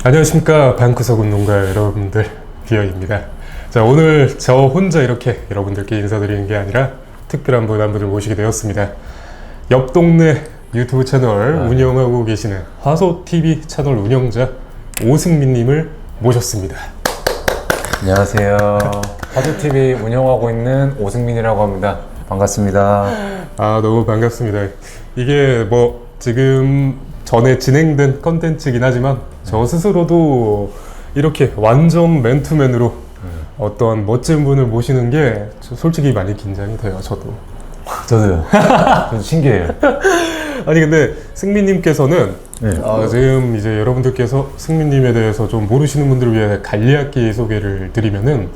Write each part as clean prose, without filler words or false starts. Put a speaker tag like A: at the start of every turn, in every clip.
A: 안녕하십니까, 방구석 운동가 여러분들, 비어입니다. 자, 오늘 저 혼자 이렇게 여러분들께 인사드리는 게 아니라 특별한 분 한 분을 모시게 되었습니다. 옆 동네 유튜브 채널 운영하고 계시는 화소TV 채널 운영자 오승민님을 모셨습니다.
B: 안녕하세요. 화소TV 운영하고 있는 오승민이라고 합니다. 반갑습니다.
A: 너무 반갑습니다. 이게 뭐 지금 전에 진행된 컨텐츠이긴 하지만 저 스스로도 이렇게 완전 맨투맨으로 어떠한 멋진 분을 모시는 게 솔직히 많이 긴장이 돼요.
B: 저도요. 좀 신기해요.
A: 아니 근데 승민님께서는
B: 네.
A: 지금 이제 여러분들께서 승민님에 대해서 좀 모르시는 분들을 위해 간략히 소개를 드리면은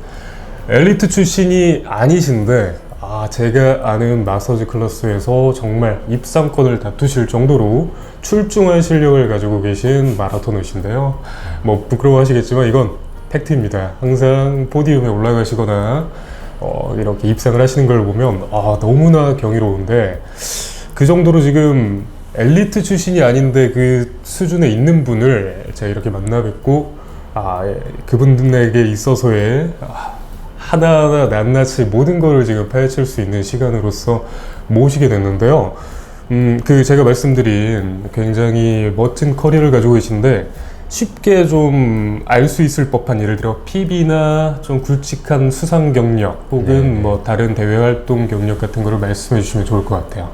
A: 엘리트 출신이 아니신데 제가 아는 마사지 클래스에서 정말 입상권을 다투실 정도로 출중한 실력을 가지고 계신 마라토너이신데요. 뭐 부끄러워하시겠지만 이건 팩트입니다. 항상 포디움에 올라가시거나 이렇게 입상을 하시는 걸 보면 너무나 경이로운데, 그 정도로 지금 엘리트 출신이 아닌데 그 수준에 있는 분을 제가 이렇게 만나 뵙고 그분들에게 있어서의 하나하나 낱낱이 모든 거를 지금 파헤칠 수 있는 시간으로서 모시게 됐는데요. 제가 말씀드린 굉장히 멋진 커리어를 가지고 계신데 쉽게 좀 알 수 있을 법한, 예를 들어 PB나 좀 굵직한 수상 경력 혹은 뭐 다른 대외 활동 경력 같은 거를 말씀해 주시면 좋을 것 같아요.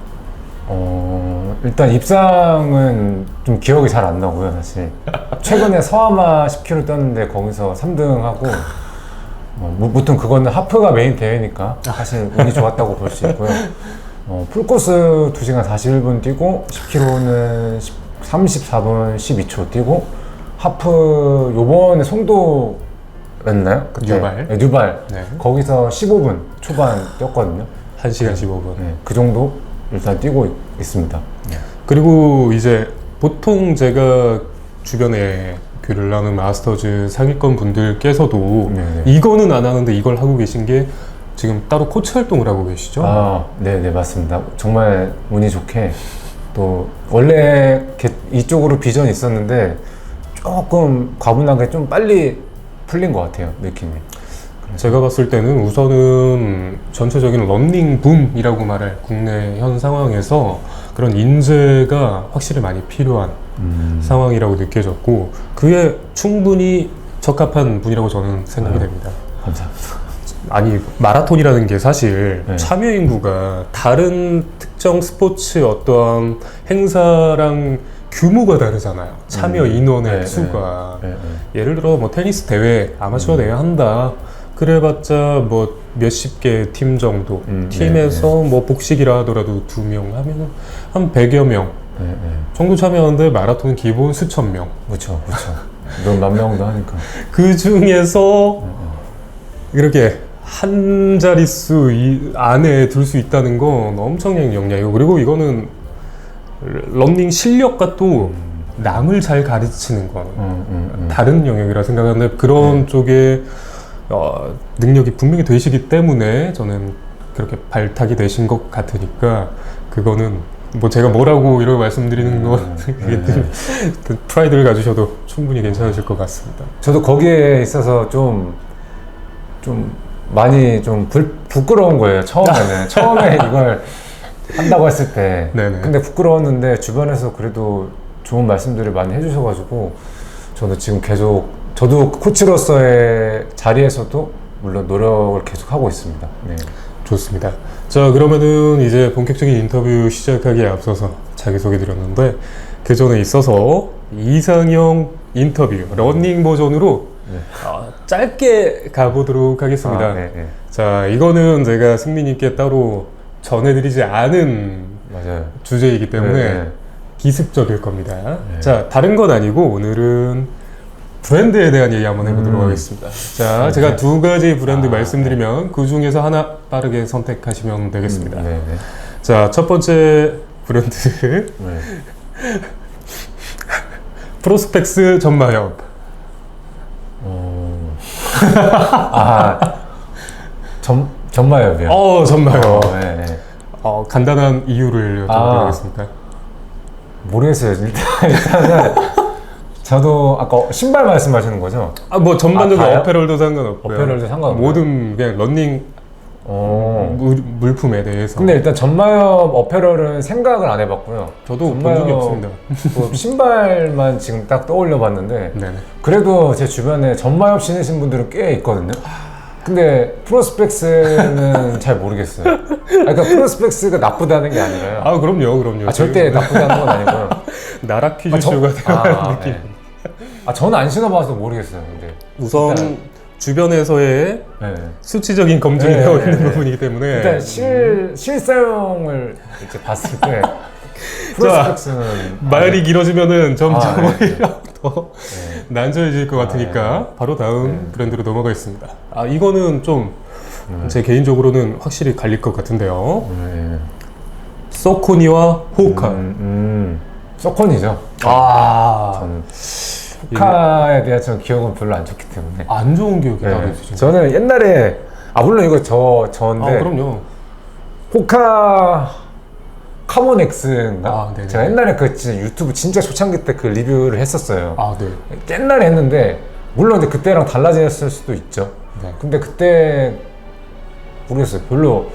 B: 일단 입상은 좀 기억이 잘 안 나고요, 사실. 최근에 서아마 10km 떴는데 거기서 3등하고 무튼 그거는 하프가 메인 대회니까 사실 운이 좋았다고 볼 수 있고요. 풀코스 2시간 41분 뛰고 10km는 34분 12초 뛰고 하프 요번에 송도였나요?
A: 뉴발.
B: 네, 뉴발.
A: 네.
B: 거기서 15분 초반 뛰었거든요.
A: 1시간 15분.
B: 네, 그 정도 일단 뛰고 있습니다.
A: 그리고 이제 보통 제가 주변에 교류를 하는 마스터즈 상위권 분들께서도 이거는 안 하는데 이걸 하고 계신 게 지금 따로 코치 활동을 하고 계시죠?
B: 네, 맞습니다. 정말 운이 좋게 또 원래 이쪽으로 비전이 있었는데 조금 과분하게 좀 빨리 풀린 것 같아요, 느낌이.
A: 제가 봤을 때는 우선은 전체적인 런닝 붐이라고 말할 국내 현 상황에서 그런 인재가 확실히 많이 필요한 상황이라고 느껴졌고, 그에 충분히 적합한 분이라고 저는 생각이 됩니다.
B: 감사합니다.
A: 아니, 마라톤이라는 게 사실
B: 네.
A: 참여 인구가 다른 특정 스포츠 어떠한 행사랑 규모가 다르잖아요. 참여 인원의 수가. 예를 들어 뭐 테니스 대회, 아마추어 대회 한다. 그래봤자 뭐 몇십 개 팀 정도. 팀에서 뭐 복식이라 하더라도 2명 하면 한 100여 명 정도 참여하는데 마라톤은 기본 수천 명.
B: 그렇죠. 몇 만 명도 하니까.
A: 그 중에서 이렇게 한 자릿수 안에 들 수 있다는 건 엄청난 역량이고, 그리고 이거는 런닝 실력과 또 남을 잘 가르치는 건 다른 영역이라 생각하는데, 그런 쪽에 능력이 분명히 되시기 때문에 저는 그렇게 발탁이 되신 것 같으니까, 그거는 뭐 제가 뭐라고 이렇게 말씀드리는 건 프라이드를 가지셔도 충분히 괜찮으실 것 같습니다.
B: 저도 거기에 있어서 좀 많이 좀 부끄러운 거예요, 처음에는. 처음에 이걸 한다고 했을 때.
A: 네네.
B: 근데 부끄러웠는데 주변에서 그래도 좋은 말씀들을 많이 해주셔가지고 저는 지금 계속, 저도 코치로서의 자리에서도 물론 노력을 계속 하고 있습니다. 네.
A: 좋습니다. 자, 그러면은 이제 본격적인 인터뷰 시작하기에 앞서서 자기소개 드렸는데, 그 전에 있어서 이상형 인터뷰 러닝 버전으로 짧게 가보도록 하겠습니다. 자, 이거는 제가 승민님께 따로 전해드리지 않은 주제이기 때문에 기습적일 겁니다. 자, 다른 건 아니고 오늘은 브랜드에 대한 얘기 한번 해보도록 하겠습니다. 자, 제가 2가지 브랜드 말씀드리면 그 중에서 하나 빠르게 선택하시면 되겠습니다. 자, 첫 번째 브랜드 프로스펙스 전마협.
B: 전마협이요?
A: 전마협. 간단한 이유를 여쭤보겠습니까?
B: 모르겠어요. 일단은 저도 아까 신발 말씀하시는 거죠?
A: 아, 뭐 전반적인
B: 다요?
A: 어페럴도 상관없고요.
B: 어페럴도 상관없고요?
A: 모든 그냥 런닝 물품에 대해서.
B: 근데 일단 전마협 어페럴은 생각을 안 해봤고요.
A: 저도 본 적이 없습니다.
B: 뭐 신발만 지금 딱 떠올려 봤는데
A: 네네.
B: 그래도 제 주변에 전마협 신으신 분들은 꽤 있거든요. 근데 프로스펙스는 잘 모르겠어요. 그러니까 프로스펙스가 나쁘다는 게 아니라요.
A: 아, 그럼요.
B: 절대 나쁘다는 건 아니고요.
A: 나라 퀴즈쇼가 되어가는 느낌.
B: 네. 저는 안 신어봐서 모르겠어요. 근데
A: 우선 주변에서의
B: 네.
A: 수치적인 검증이 되어 있는 부분이기 때문에
B: 일단 실사용을 이제 봤을 때 프로스펙스는
A: 말이 길어지면은 점점
B: 네.
A: 오히려 더 난처해질 것 같으니까 바로 다음 브랜드로 넘어가겠습니다. 아, 이거는 좀 제 개인적으로는 확실히 갈릴 것 같은데요. 소코니와 호카.
B: 서컨이죠. 저는 호카에 대한 저는 기억은 별로 안 좋기 때문에.
A: 안 좋은 기억이 따로 있으신가요?
B: 저는 옛날에 물론 이거 저인데
A: 그럼요.
B: 호카 카몬 X인가?
A: 네네.
B: 제가 옛날에 그 진짜 유튜브 진짜 초창기 때 그 리뷰를 했었어요.
A: 네.
B: 옛날에 했는데 물론 이제 그때랑 달라졌을 수도 있죠.
A: 네.
B: 근데 그때 모르겠어요. 별로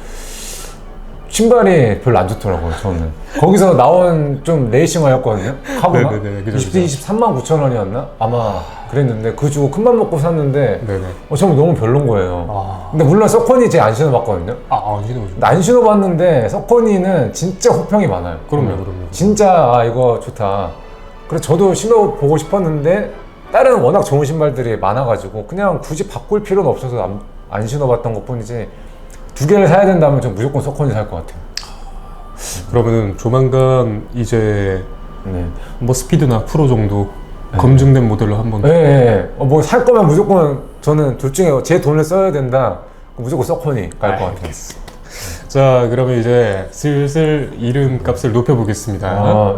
B: 신발이 별로 안 좋더라고요. 저는 거기서 나온 좀 레이싱화였거든요. 카보가
A: 네네네, 그죠,
B: 20대
A: 그죠.
B: 23만 9천 원이었나? 아마 그랬는데 그거 주고 큰맘 먹고 샀는데
A: 네네.
B: 저는 너무 별론 거예요. 근데 물론 서커니 제가 안 신어봤거든요.
A: 안 신어보죠.
B: 안 신어봤는데 서커니는 진짜 호평이 많아요.
A: 그럼요.
B: 진짜 이거 좋다. 그래서 저도 신어보고 싶었는데 다른 워낙 좋은 신발들이 많아가지고 그냥 굳이 바꿀 필요는 없어서 안 신어봤던 것 뿐이지 두 개를 사야 된다면 전 무조건 서커니 살 것 같아요.
A: 그러면은 조만간 이제 뭐 스피드나 프로 정도 검증된 모델로 한번.
B: 뭐 살 거면 무조건 저는 둘 중에 제 돈을 써야 된다. 무조건 서커니 갈 것 같아요.
A: 자, 그러면 이제 슬슬 이름값을 높여보겠습니다.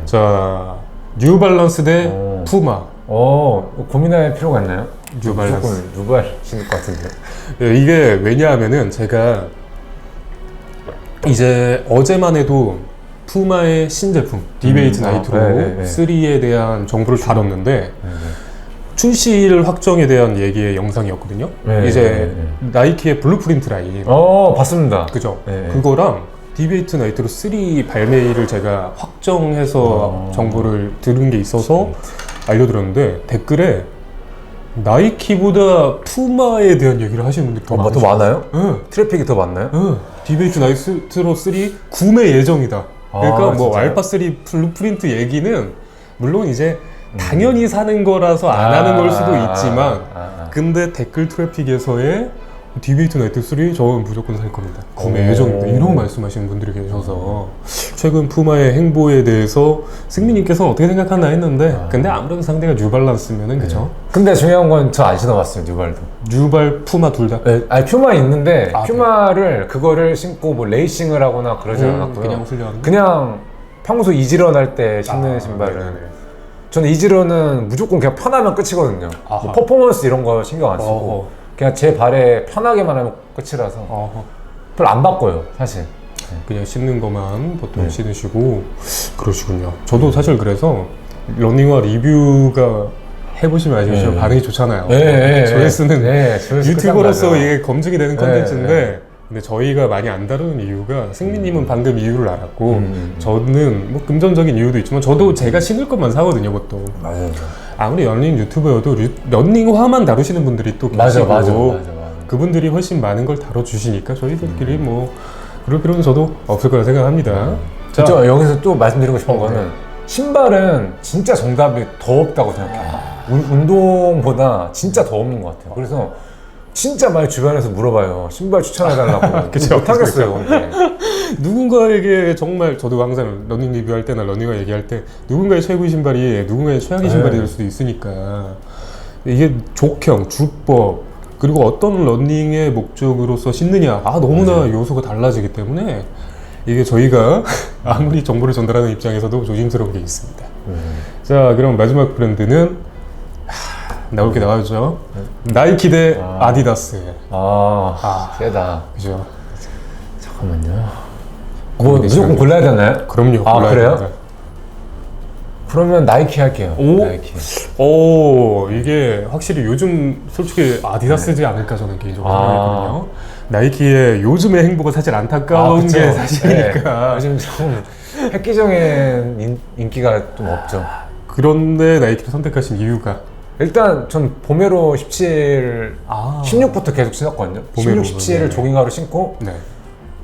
A: 자, 뉴발란스 대 푸마.
B: 고민할 필요가 있나요?
A: 뉴발란스.
B: 무조건 뉴발 신을 것 같은데.
A: 이게 왜냐하면은 제가 이제 어제만 해도 푸마의 신제품 디베이트 나이트로 3에 대한 정보를 다뤘는데 출시일 확정에 대한 얘기의 영상이었거든요. 이제 나이키의 블루프린트 라인.
B: 봤습니다.
A: 그죠? 그거랑 디베이트 나이트로 3 발매일을 제가 확정해서 정보를 들은 게 있어서 알려드렸는데 댓글에 나이키보다 푸마에 대한 얘기를 하시는 분들이 더 많으시죠.
B: 더 많아요?
A: 네.
B: 트래픽이 더 많나요?
A: 디베이트 나이트로 3 구매 예정이다. 그러니까 뭐
B: 진짜요?
A: 알파 3 블루프린트 얘기는 물론 이제 당연히 사는 거라서 안 하는 걸 수도 있지만 근데 댓글 트래픽에서의 디베이트 나이트 3 저는 무조건 살 겁니다. 구매 예정입니다. 이런 말씀하시는 분들이 계셔서 최근 푸마의 행보에 대해서 승민님께서 어떻게 생각하나 했는데 근데 아무래도 상대가 뉴발란스면은 그죠?
B: 근데 중요한 건 저 안 신어봤어요. 뉴발도.
A: 뉴발, 푸마 둘 다?
B: 아니 퓨마 있는데 퓨마를 그거를 신고 뭐 레이싱을 하거나 그러지 않았고요.
A: 그냥 훈련.
B: 그냥 평소 이지런 할 때 신는 신발은 저는 이지런은 무조건 그냥 편하면 끝이거든요. 뭐 퍼포먼스 이런 거 신경 안 쓰고 그냥 제 발에 편하게만 하면 끝이라서 별로 안 바꿔요 사실.
A: 그냥 신는 것만 보통 신으시고 그러시군요. 저도 사실 그래서 러닝화 리뷰가 해보시면 아시겠지만 반응이 좋잖아요. 조회수는 유튜버로서 이게 검증이 되는 컨텐츠인데 근데 저희가 많이 안 다루는 이유가 승민님은 방금 이유를 알았고 저는 뭐 금전적인 이유도 있지만 저도 제가 신을 것만 사거든요 보통.
B: 맞아요.
A: 아무리 러닝 유튜버여도 러닝화만 다루시는 분들이 또 계시고
B: 맞아.
A: 그분들이 훨씬 많은 걸 다뤄주시니까 저희들끼리 뭐 그럴 필요는 저도 없을 거라 생각합니다.
B: 자, 저 여기서 또 말씀드리고 싶은 거는 신발은 진짜 정답이 더 없다고 생각해요. 운동보다 진짜 더 없는 것 같아요. 그래서 진짜 많이 주변에서 물어봐요. 신발 추천해달라고. 못하겠어요. 근데.
A: 누군가에게 정말 저도 항상 러닝 리뷰할 때나 러닝화 얘기할 때 누군가의 최고의 신발이 누군가의 최악의 신발이 될 수도 있으니까 이게 족형, 주법 그리고 어떤 러닝의 목적으로서 신느냐 너무나 요소가 달라지기 때문에 이게 저희가 아무리 정보를 전달하는 입장에서도 조심스러운 게 있습니다. 자, 그럼 마지막 브랜드는 나올 게 나와야죠. 나이키 대 아디다스.
B: 세다.
A: 그죠?
B: 잠깐만요. 뭐 무조건 골라야 되나요?
A: 그럼요.
B: 그래요? 그러면 나이키 할게요.
A: 오?
B: 나이키.
A: 이게 확실히 요즘 솔직히 아디다스지 않을까 저는 개인적으로 생각했거든요. 나이키의 요즘의 행보가 사실 안타까운
B: 그쵸.
A: 게 사실이니까.
B: 요즘 좀 획기적인 인기가 좀 없죠.
A: 그런데 나이키를 선택하신 이유가?
B: 일단 전 보메로 17, 16부터 계속 신었거든요.
A: 보메로,
B: 16, 17을
A: 네.
B: 조깅화로 신고
A: 네.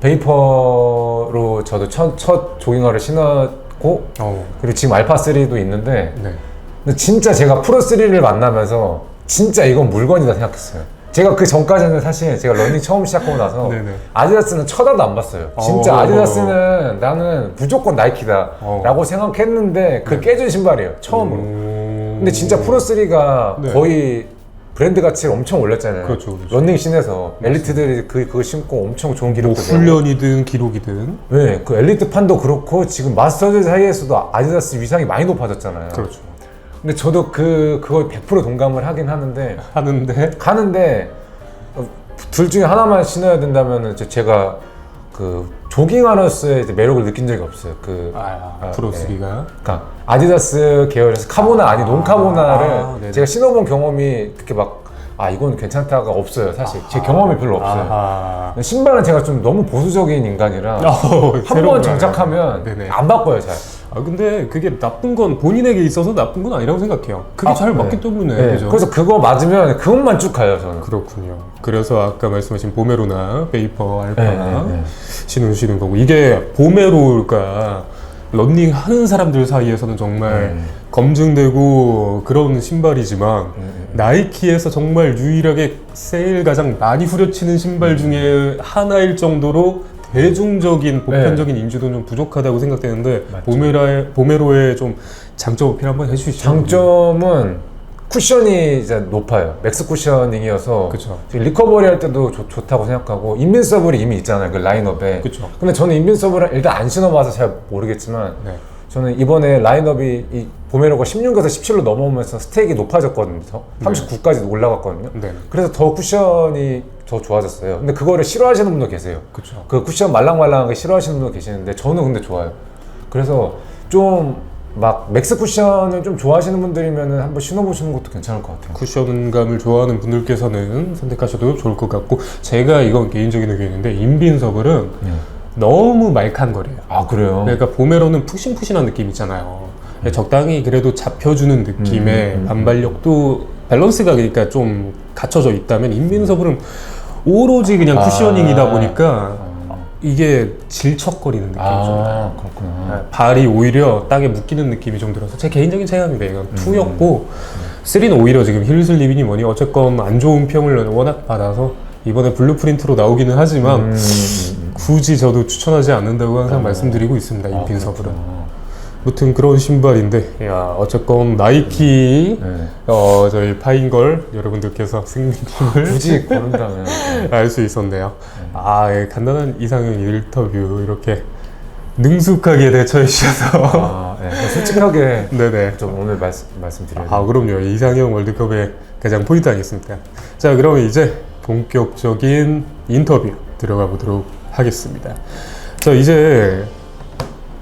B: 베이퍼로 저도 첫 조깅화를 신었고 그리고 지금 알파3도 있는데
A: 네.
B: 근데 진짜 제가 프로3를 만나면서 진짜 이건 물건이다 생각했어요. 제가 그 전까지는 사실 제가 러닝 처음 시작하고 나서
A: 네네.
B: 아디다스는 쳐다도 안 봤어요. 진짜 아디다스는 나는 무조건 나이키다 라고 생각했는데 그걸 깨준 신발이에요. 처음으로. 근데 진짜 프로3가
A: 네.
B: 거의 브랜드 가치를 엄청 올렸잖아요.
A: 그렇죠.
B: 러닝 씬에서 엘리트들이 그거 신고 엄청 좋은
A: 뭐
B: 기록도 내고.
A: 훈련이든 기록이든.
B: 네, 그 엘리트 판도 그렇고 지금 마스터즈 사이에서도 아디다스 위상이 많이 높아졌잖아요.
A: 그렇죠.
B: 근데 저도 그걸 100% 동감을 하긴 하는데 가는데 둘 중에 하나만 신어야 된다면은 제가 그 조깅하러스의 이제 매력을 느낀 적이 없어요.
A: 프로3가.
B: 네. 그러니까 아디다스 계열에서 카보나 아니 논카보나를
A: 네네.
B: 제가 신어본 경험이 그렇게 막 이건 괜찮다가 없어요. 사실 제 경험이 별로 없어요. 신발은 제가 좀 너무 보수적인 인간이라 한 번 장착하면
A: 네네.
B: 안 바꿔요 잘.
A: 근데 그게 나쁜 건 본인에게 있어서 나쁜 건 아니라고 생각해요. 그게 잘 맞기 때문에.
B: 네.
A: 그죠?
B: 그래서 그거 맞으면 그것만 쭉 가요 저는.
A: 그렇군요. 그래서 아까 말씀하신 보메로나 베이퍼, 알파
B: 네.
A: 신으시는 거고, 이게 보메로가 런닝 하는 사람들 사이에서는 정말 검증되고 그런 신발이지만 나이키에서 정말 유일하게 세일 가장 많이 후려치는 신발 중에 하나일 정도로 대중적인 보편적인 인지도는 좀 부족하다고 생각되는데, 보메로의 좀 장점 어필 한번 해주시죠.
B: 장점은 쿠션이 이제 높아요. 맥스 쿠셔닝이어서
A: 그쵸.
B: 리커버리 할 때도 좋다고 생각하고, 인빈서블이 이미 있잖아요 그 라인업에.
A: 그쵸.
B: 근데 저는 인빈서블을 일단 안 신어봐서 잘 모르겠지만
A: 네.
B: 저는 이번에 라인업이 이 보메로가 16에서 17로 넘어오면서 스택이 높아졌거든요. 39까지 올라갔거든요.
A: 네.
B: 그래서 더 쿠션이 더 좋아졌어요. 근데 그거를 싫어하시는 분도 계세요.
A: 그쵸.
B: 그 쿠션 말랑말랑하게 싫어하시는 분도 계시는데 저는 근데 좋아요. 그래서 좀 막 맥스 쿠션을 좀 좋아하시는 분들이면 한번 신어보시는 것도 괜찮을 것 같아요.
A: 쿠션감을 좋아하는 분들께서는 선택하셔도 좋을 것 같고, 제가 이건 개인적인 의견인데 인빈서블은 너무 말캉거려요.
B: 아 그래요?
A: 그러니까 보메로는 푸신푸신한 느낌 있잖아요. 적당히 그래도 잡혀주는 느낌의 반발력도 밸런스가 그러니까 좀 갖춰져 있다면, 인빈서블은 오로지 그냥 쿠셔닝이다 보니까 이게 질척거리는 느낌이 좀 나요.
B: 그렇구나.
A: 발이 오히려 땅에 묶이는 느낌이 좀 들어서 제 개인적인 체감입니다. 이건 2였고 3는 오히려 지금 힐슬립이니 뭐니 어쨌건 안 좋은 평을 워낙 받아서 이번에 블루프린트로 나오기는 하지만 굳이 저도 추천하지 않는다고 항상 말씀드리고 있습니다. 인빈서블은. 아무튼 그런 신발인데, 어쨌건 나이키 저희 파인걸 여러분들께서 승민님을
B: 굳이 고른다면
A: 알 수 있었네요. 간단한 이상형 인터뷰 이렇게 능숙하게 대처해 주셔서
B: 솔직하게
A: 네네.
B: 좀 오늘 말씀드려요.
A: 그럼요. 이상형 월드컵의 가장 포인트 아니겠습니까? 자, 그러면 이제 본격적인 인터뷰 들어가 보도록 하겠습니다. 자, 이제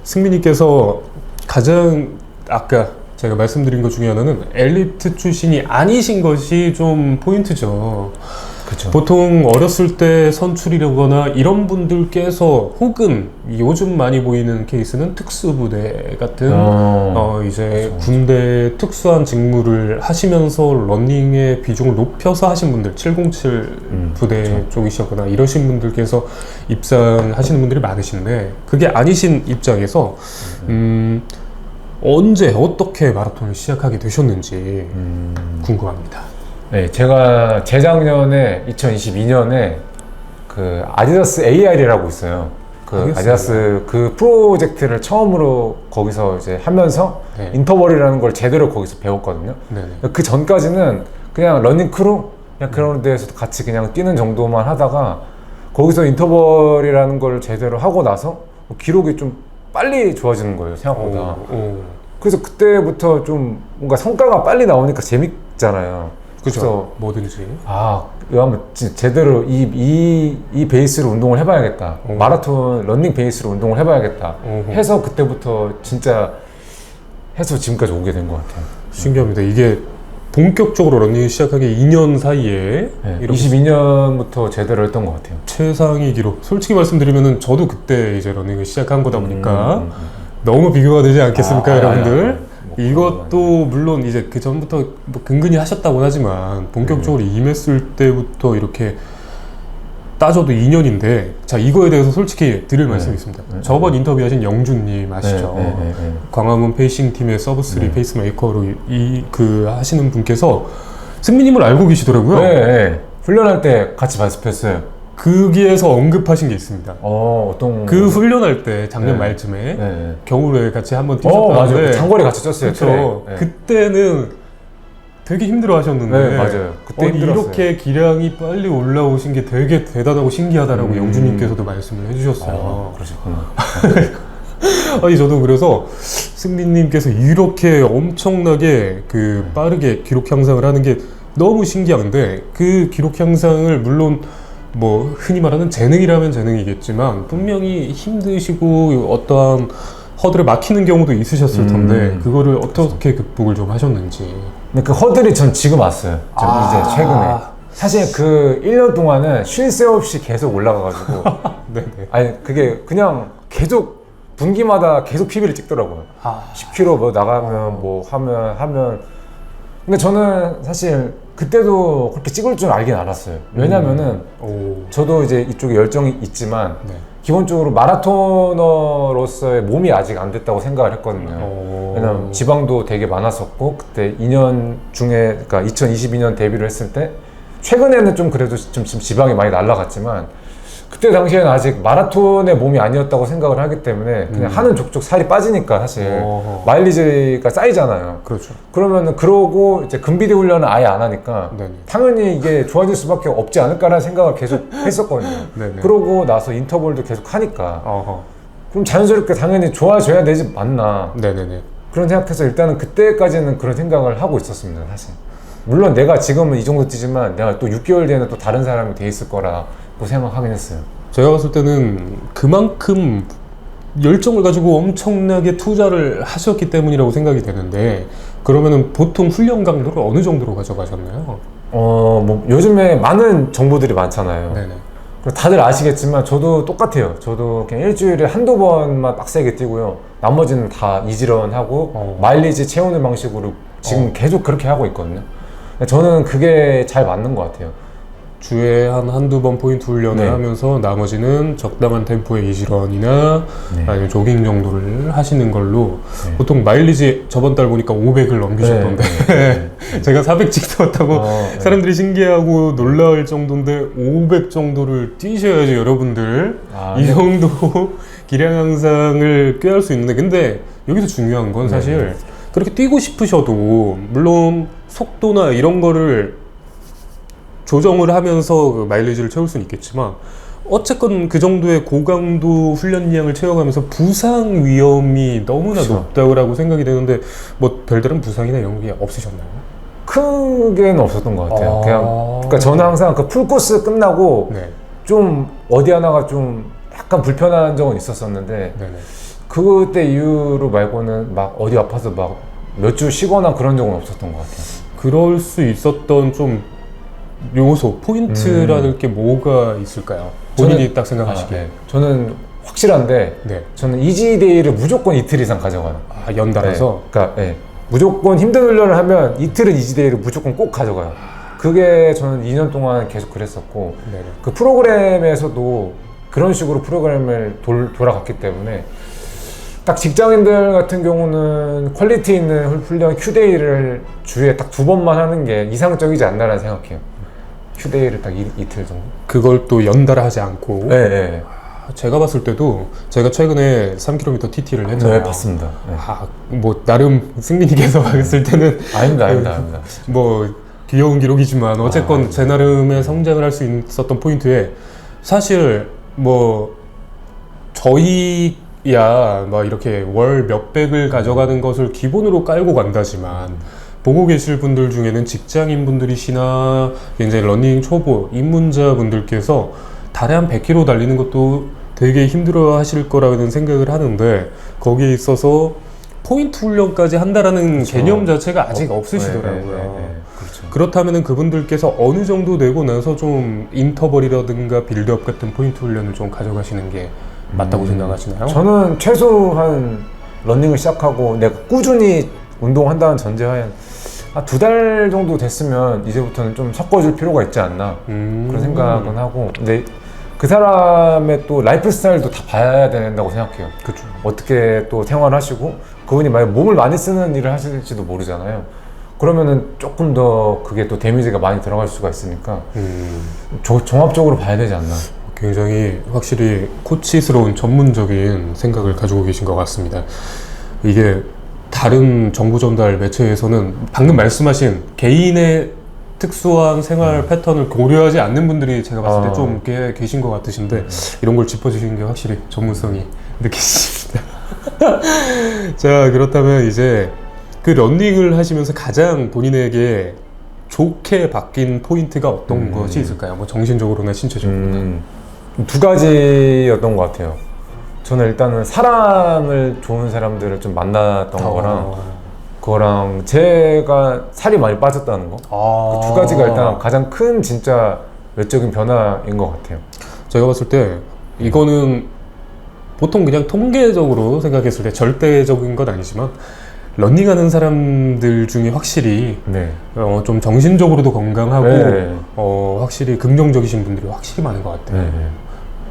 A: 승민님께서 가장 아까 제가 말씀드린 것 중에 하나는 엘리트 출신이 아니신 것이 좀 포인트죠.
B: 그쵸.
A: 보통 어렸을 때 선출이라거나 이런 분들께서, 혹은 요즘 많이 보이는 케이스는 특수부대 같은 이제 군대 특수한 직무를 하시면서 러닝의 비중을 높여서 하신 분들, 707 부대 쪽이셨거나 이러신 분들께서 입상하시는 분들이 많으신데, 그게 아니신 입장에서 언제 어떻게 마라톤을 시작하게 되셨는지 궁금합니다.
B: 네, 제가 재작년에 2022년에 그 아디다스 AR이라고 있어요. 그
A: 알겠습니다.
B: 아디다스 그 프로젝트를 처음으로 거기서 이제 하면서
A: 네.
B: 인터벌이라는 걸 제대로 거기서 배웠거든요.
A: 네네.
B: 그 전까지는 그냥 러닝 크루 그냥 그런 데에서 같이 그냥 뛰는 정도만 하다가 거기서 인터벌이라는 걸 제대로 하고 나서 기록이 좀 빨리 좋아지는 거예요, 생각보다. 그래서 그때부터 좀 뭔가 성과가 빨리 나오니까 재밌잖아요.
A: 그죠. 뭐든지.
B: 이거 한번 제대로 이 베이스로 운동을 해봐야겠다.
A: 오.
B: 마라톤 러닝 베이스로 운동을 해봐야겠다.
A: 오호.
B: 해서 그때부터 진짜 해서 지금까지 오게 된 것 같아요.
A: 신기합니다. 이게 본격적으로 러닝을 시작한 게 2년 사이에
B: 네,
A: 이렇게
B: 22년부터 제대로 했던 것 같아요.
A: 최상위 기록. 솔직히 말씀드리면은 저도 그때 이제 러닝을 시작한 거다 보니까
B: 음.
A: 너무 비교가 되지 않겠습니까, 여러분들?
B: 뭐
A: 이것도 물론 이제 그 전부터 뭐 근근히 하셨다고 하지만 본격적으로 임했을 때부터 이렇게 따져도 2년인데, 자, 이거에 대해서 솔직히 드릴 말씀이 있습니다. 저번 인터뷰하신 영준님 아시죠? 광화문 페이싱 팀의 서브3 페이스메이커로 그 하시는 분께서 승민님을 알고 계시더라고요.
B: 네. 훈련할 때 같이 발습했어요.
A: 거기에서 언급하신 게 있습니다.
B: 어떤
A: 그 훈련할 때 작년
B: 네.
A: 말쯤에
B: 네.
A: 겨울에 같이 한번
B: 맞아요.
A: 뛰셨다는데
B: 장거리 같이 쪘어요.
A: 그렇죠.
B: 트랙. 네.
A: 그때는 되게 힘들어 하셨는데
B: 네, 맞아요. 그때 힘들었어요.
A: 이렇게 기량이 빨리 올라오신 게 되게 대단하고 신기하다라고 영준님께서도 말씀을 해주셨어요.
B: 그러셨구나.
A: 아니 저도 그래서 승민님께서 이렇게 엄청나게 그 빠르게 기록 향상을 하는 게 너무 신기한데, 그 기록 향상을 물론 뭐 흔히 말하는 재능이라면 재능이겠지만 분명히 힘드시고 어떠한 허들에 막히는 경우도 있으셨을 텐데 그거를 어떻게 극복을 좀 하셨는지.
B: 근데 그 허들이 전 지금 왔어요. 이제 최근에. 사실 그 1년 동안은 쉴 새 없이 계속 올라가가지고
A: 네네.
B: 아니 그게 그냥 계속 분기마다 계속 PB를 찍더라고요. 10km 뭐 나가면 뭐 하면 근데 저는 사실 그때도 그렇게 찍을 줄 알긴 알았어요. 왜냐면은 저도 이제 이쪽에 열정이 있지만
A: 네.
B: 기본적으로 마라토너로서의 몸이 아직 안 됐다고 생각을 했거든요. 왜냐면 지방도 되게 많았었고 그때 2년 중에 그러니까 2022년 데뷔를 했을 때 최근에는 좀 그래도 좀 지방이 많이 날라갔지만 그때 당시에는 아직 마라톤의 몸이 아니었다고 생각을 하기 때문에 그냥 하는 족족 살이 빠지니까 사실 마일리지가 쌓이잖아요.
A: 그렇죠.
B: 그러면은 그러고 이제 근비대 훈련을 아예 안 하니까
A: 네네.
B: 당연히 이게 좋아질 수밖에 없지 않을까라는 생각을 계속 했었거든요.
A: 네네.
B: 그러고 나서 인터벌도 계속 하니까
A: 어허.
B: 그럼 자연스럽게 당연히 좋아져야 되지 맞나
A: 네네네.
B: 그런 생각해서 일단은 그때까지는 그런 생각을 하고 있었습니다. 사실 물론 내가 지금은 이 정도 뛰지만 내가 또 6개월 뒤에는 또 다른 사람이 돼 있을 거라고 생각하긴 했어요.
A: 제가 봤을 때는 그만큼 열정을 가지고 엄청나게 투자를 하셨기 때문이라고 생각이 되는데, 그러면은 보통 훈련 강도를 어느 정도로 가져가셨나요?
B: 뭐 요즘에 많은 정보들이 많잖아요.
A: 네네.
B: 다들 아시겠지만 저도 똑같아요. 저도 그냥 일주일에 한두 번만 빡세게 뛰고요. 나머지는 다 이지런하고 마일리지 채우는 방식으로 지금 계속 그렇게 하고 있거든요. 저는 그게 잘 맞는 것 같아요.
A: 주에 한두 번 포인트 훈련을
B: 네.
A: 하면서 나머지는 적당한 템포의 이지런이나
B: 네.
A: 아니면 조깅 정도를 하시는 걸로.
B: 네.
A: 보통 마일리지 저번 달 보니까 500을 넘기셨던데 제가 400 찍었다고
B: 네.
A: 사람들이 신기해하고 놀라울 정도인데 500 정도를 뛰셔야지 여러분들 이 정도 기량 향상을 꾀할 수 있는데, 근데 여기서 중요한 건 사실 그렇게 뛰고 싶으셔도 물론 속도나 이런 거를 조정을 하면서 그 마일리지를 채울 수는 있겠지만 어쨌건 그 정도의 고강도 훈련량을 채워가면서 부상 위험이 너무나
B: 그렇죠.
A: 높다고 생각이 되는데, 뭐 별다른 부상이나 이런 게 없으셨나요?
B: 크게는 없었던 것 같아요. 그러니까 저는 항상 그 풀코스 끝나고
A: 네.
B: 좀 어디 하나가 좀 약간 불편한 적은 있었었는데
A: 네네.
B: 그때 이후로 말고는 막 어디 아파서 막 몇 주 쉬거나 그런 적은 없었던 것 같아요.
A: 그럴 수 있었던 좀 요소, 포인트라는 게 뭐가 있을까요? 본인이 딱 생각하시기에.
B: 네. 저는 확실한데
A: 네.
B: 저는 이지데이를 무조건 이틀 이상 가져가요.
A: 연달아서?
B: 네. 그러니까 무조건 힘든 훈련을 하면 이틀은 이지데이를 무조건 꼭 가져가요. 그게 저는 2년 동안 계속 그랬었고
A: 네네.
B: 그 프로그램에서도 그런 식으로 프로그램을 돌아갔기 때문에 딱 직장인들 같은 경우는 퀄리티 있는 훈련 Q데이를 주에 딱 2번만 하는 게 이상적이지 않나라는 생각해요. Q데이를 딱 이틀 정도.
A: 그걸 또 연달아 하지 않고.
B: 네.
A: 제가 봤을 때도 제가 최근에 3km TT를 했잖아요.
B: 네, 봤습니다. 네.
A: 뭐 나름 승민이께서 봤을 때는
B: 아닙니다.
A: 뭐 귀여운 기록이지만 어쨌건 제 나름의 성장을 할 수 있었던 포인트에 사실 뭐 저희야 막 이렇게 월 몇백을 가져가는 것을 기본으로 깔고 간다지만 보고 계실 분들 중에는 직장인 분들이시나 굉장히 러닝 초보 입문자 분들께서 달에 한 100km 달리는 것도 되게 힘들어 하실 거라는 생각을 하는데, 거기에 있어서 포인트 훈련까지 한다라는
B: 그렇죠.
A: 개념 자체가 아직 없으시더라고요.
B: 그렇죠.
A: 그렇다면 그분들께서 어느 정도 되고 나서 좀 인터벌이라든가 빌드업 같은 포인트 훈련을 좀 가져가시는 게 맞다고 생각하시나요?
B: 저는 최소한 러닝을 시작하고 내가 꾸준히 운동한다는 전제하에 한 2달 정도 됐으면 이제부터는 좀 섞어줄 필요가 있지 않나 그런 생각은 하고, 근데 그 사람의 또 라이프 스타일도 다 봐야 된다고 생각해요.
A: 그렇죠.
B: 어떻게 또 생활하시고 그분이 만약 몸을 많이 쓰는 일을 하실지도 모르잖아요. 그러면은 조금 더 그게 또 데미지가 많이 들어갈 수가 있으니까 종합적으로 봐야 되지 않나.
A: 굉장히 확실히 코치스러운 전문적인 생각을 가지고 계신 것 같습니다. 이게 다른 정보 전달 매체에서는 방금 말씀하신 개인의 특수한 생활 패턴을 고려하지 않는 분들이 제가 봤을 때 좀 계신 것 같으신데 이런 걸 짚어주시는 게 확실히 전문성이 느껴집니다. 자, 그렇다면 이제 그 러닝을 하시면서 가장 본인에게 좋게 바뀐 포인트가 어떤 것이 있을까요? 뭐 정신적으로나 신체적으로나.
B: 2가지였던 것 같아요. 저는 일단은 사람을 좋은 사람들을 좀 만났던 거랑 제가 살이 많이 빠졌다는 거. 그 2가지가 일단 가장 큰 진짜 외적인 변화인 것 같아요.
A: 제가 봤을 때 이거는 보통 그냥 통계적으로 생각했을 때 절대적인 건 아니지만 러닝하는 사람들 중에 확실히 좀 정신적으로도 건강하고 확실히 긍정적이신 분들이 확실히 많은 것 같아요.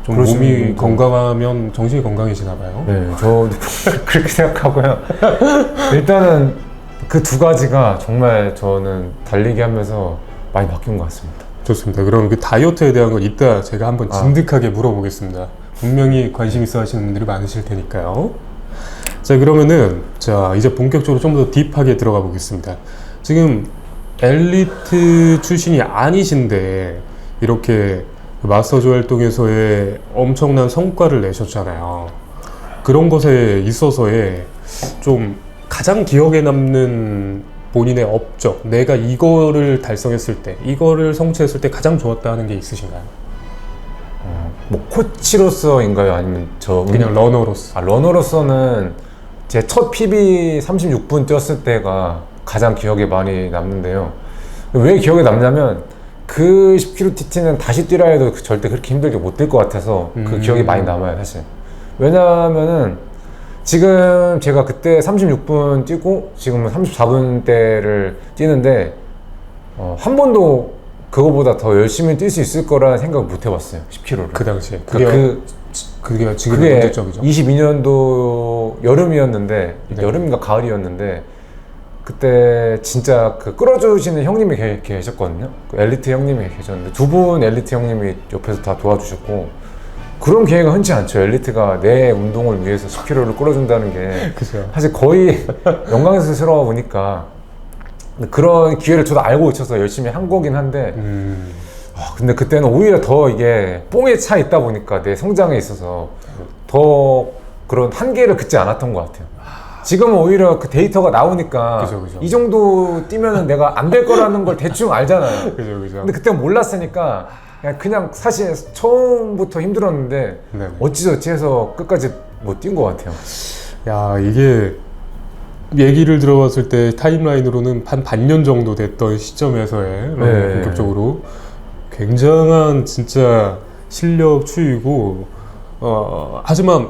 A: 좀 몸이 건강하면 정신이 건강해지나 봐요.
B: 네, 저도 그렇게 생각하고요. 일단은 그 2가지가 정말 저는 달리기 하면서 많이 바뀐 것 같습니다.
A: 좋습니다. 그럼 그 다이어트에 대한 건 이따 제가 한번 진득하게 물어보겠습니다. 분명히 관심 있어 하시는 분들이 많으실 테니까요. 자, 그러면은 이제 본격적으로 좀 더 딥하게 들어가 보겠습니다. 지금 엘리트 출신이 아니신데 이렇게 마스터즈 활동에서의 엄청난 성과를 내셨잖아요. 그런 것에 있어서의 좀 가장 기억에 남는 본인의 업적, 내가 이거를 달성했을 때, 이거를 성취했을 때 가장 좋았다 하는 게 있으신가요?
B: 뭐 코치로서인가요? 아니면
A: 그냥 러너로서?
B: 러너로서는 제 첫 PB 36분 뛰었을 때가 가장 기억에 많이 남는데요. 왜 기억에 남냐면 그 10km TT는 다시 뛰라 해도 절대 그렇게 힘들게 못 뛸 것 같아서 그 기억이 많이 남아요, 사실. 왜냐면은 지금 제가 그때 36분 뛰고 지금은 34분대를 뛰는데 한 번도 그거보다 더 열심히 뛸 수 있을 거라는 생각을 못 해봤어요, 10km를.
A: 그 당시에.
B: 그게
A: 지금의 문제점이죠.
B: 22년도 여름이었는데, 여름인가 가을이었는데, 그때 진짜 그 끌어주시는 형님이 계셨거든요. 그 엘리트 형님이 계셨는데 2분 엘리트 형님이 옆에서 다 도와주셨고, 그런 기회가 흔치 않죠. 엘리트가 내 운동을 위해서 10km를 끌어준다는 게
A: 그죠.
B: 사실 거의 영광스러워 보니까 그런 기회를 저도 알고 있어서 열심히 한 거긴 한데 근데 그때는 오히려 더 이게 뽕에 차 있다 보니까 내 성장에 있어서 더 그런 한계를 긋지 않았던 것 같아요. 지금은 오히려 그 데이터가 나오니까
A: 그죠.
B: 이 정도 뛰면은 내가 안 될 거라는 걸 대충 알잖아요.
A: 그죠.
B: 근데 그때 몰랐으니까 그냥 사실 처음부터 힘들었는데 어찌저찌 해서 끝까지 못 뛴 것 같아요.
A: 야, 이게 얘기를 들어봤을 때 타임라인으로는 한 반년 정도 됐던 시점에서의 본격적으로 굉장한 진짜 실력 추이고 하지만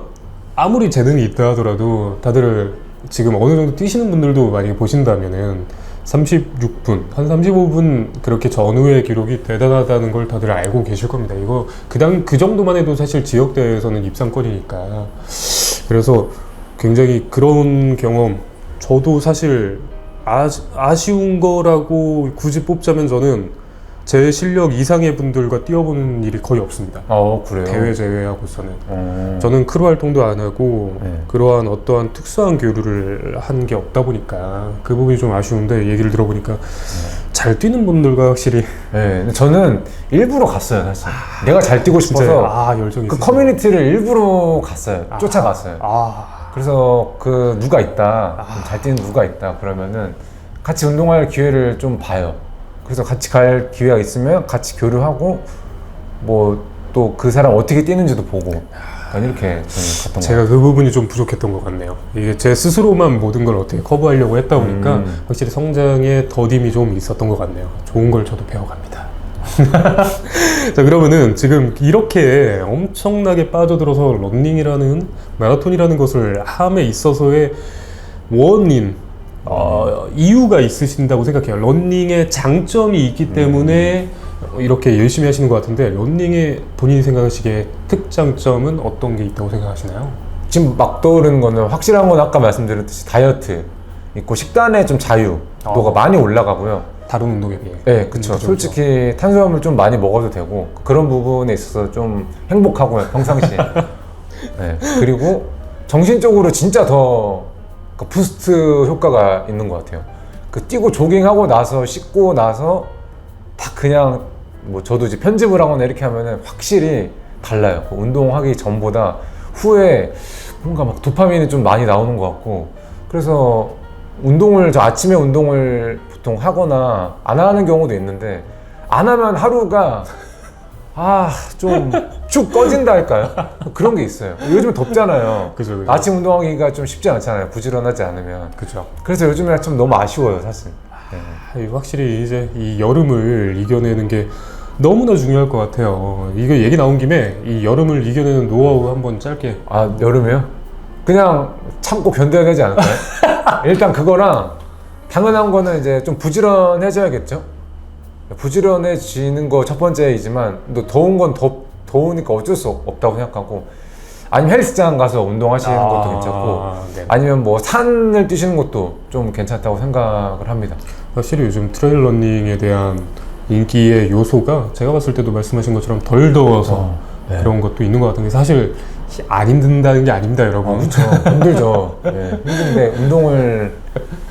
A: 아무리 재능이 있다 하더라도 다들 지금 어느 정도 뛰시는 분들도 만약에 보신다면은 36분, 한 35분 그렇게 전후의 기록이 대단하다는 걸 다들 알고 계실 겁니다. 이거 그 정도만 해도 사실 지역대회에서는 입상권이니까. 그래서 굉장히 그런 경험, 저도 사실 아쉬운 거라고 굳이 뽑자면 저는 제 실력 이상의 분들과 뛰어보는 일이 거의 없습니다.
B: 그래요?
A: 대회 제외하고서는. 저는 크루 활동도 안 하고 그러한 어떠한 특수한 교류를 한 게 없다 보니까 그 부분이 좀 아쉬운데, 얘기를 들어보니까 잘 뛰는 분들과 확실히
B: 저는 일부러 갔어요, 사실. 내가 잘 뛰고 싶어서
A: 열정이
B: 그
A: 있으시네요.
B: 커뮤니티를 일부러 갔어요. 쫓아갔어요. 그래서 그 누가 있다, 잘 뛰는 누가 있다 그러면은 같이 운동할 기회를 좀 봐요. 그래서 같이 갈 기회가 있으면 같이 교류하고 뭐 또 그 사람 어떻게 뛰는지도 보고 이렇게 저는 갔던 것
A: 제가 그 부분이 좀 부족했던 것 같네요. 이게 제 스스로만 모든 걸 어떻게 커버하려고 했다 보니까 확실히 성장에 더딤이 좀 있었던 것 같네요. 좋은 걸 저도 배워갑니다. 자, 그러면은 지금 이렇게 엄청나게 빠져들어서 러닝이라는 마라톤이라는 것을 함에 있어서의 원인, 이유가 있으신다고 생각해요. 러닝의 장점이 있기 때문에 이렇게 열심히 하시는 것 같은데, 러닝의 본인이 생각하시기에 특장점은 어떤 게 있다고 생각하시나요?
B: 지금 막 떠오르는 거는 확실한 건 아까 말씀드렸듯이 다이어트 있고 식단의 좀 자유도가 많이 올라가고요.
A: 다른 운동에 비해.
B: 네, 그쵸. 솔직히 탄수화물 좀 많이 먹어도 되고 그런 부분에 있어서 좀 행복하고요, 평상시에. 네, 그리고 정신적으로 진짜 더 부스트 효과가 있는 것 같아요. 그 뛰고 조깅하고 나서 씻고 나서 다 그냥 뭐 저도 이제 편집을 하거나 이렇게 하면은 확실히 달라요. 그 운동하기 전보다 후에 뭔가 막 도파민이 좀 많이 나오는 것 같고, 그래서 저 아침에 운동을 보통 하거나 안 하는 경우도 있는데, 안 하면 하루가 좀 쭉 꺼진다 할까요? 그런 게 있어요. 요즘 덥잖아요.
A: 그죠.
B: 아침 운동하기가 좀 쉽지 않잖아요, 부지런하지 않으면.
A: 그죠.
B: 그래서 요즘에 좀 너무 아쉬워요, 사실. 네.
A: 확실히 이제 이 여름을 이겨내는 게 너무나 중요할 것 같아요. 이거 얘기 나온 김에 이 여름을 이겨내는 노하우 한번 짧게.
B: 여름에요? 그냥 참고 견뎌야 되지 않을까요? 일단 그거랑 당연한 거는 이제 좀 부지런해져야겠죠? 부지런해지는 거 첫 번째이지만, 또 더운 건 더우니까 어쩔 수 없다고 생각하고, 아니면 헬스장 가서 운동하시는 것도 괜찮고,
A: 네.
B: 아니면 뭐 산을 뛰시는 것도 좀 괜찮다고 생각을 합니다.
A: 확실히 요즘 트레일 러닝에 대한 인기의 요소가 제가 봤을 때도 말씀하신 것처럼 덜 더워서
B: 네.
A: 그런 것도 있는 것 같은데, 사실 안 힘든다는 게 아닙니다, 여러분.
B: 그렇죠. 힘들죠. 네. 힘든데 운동을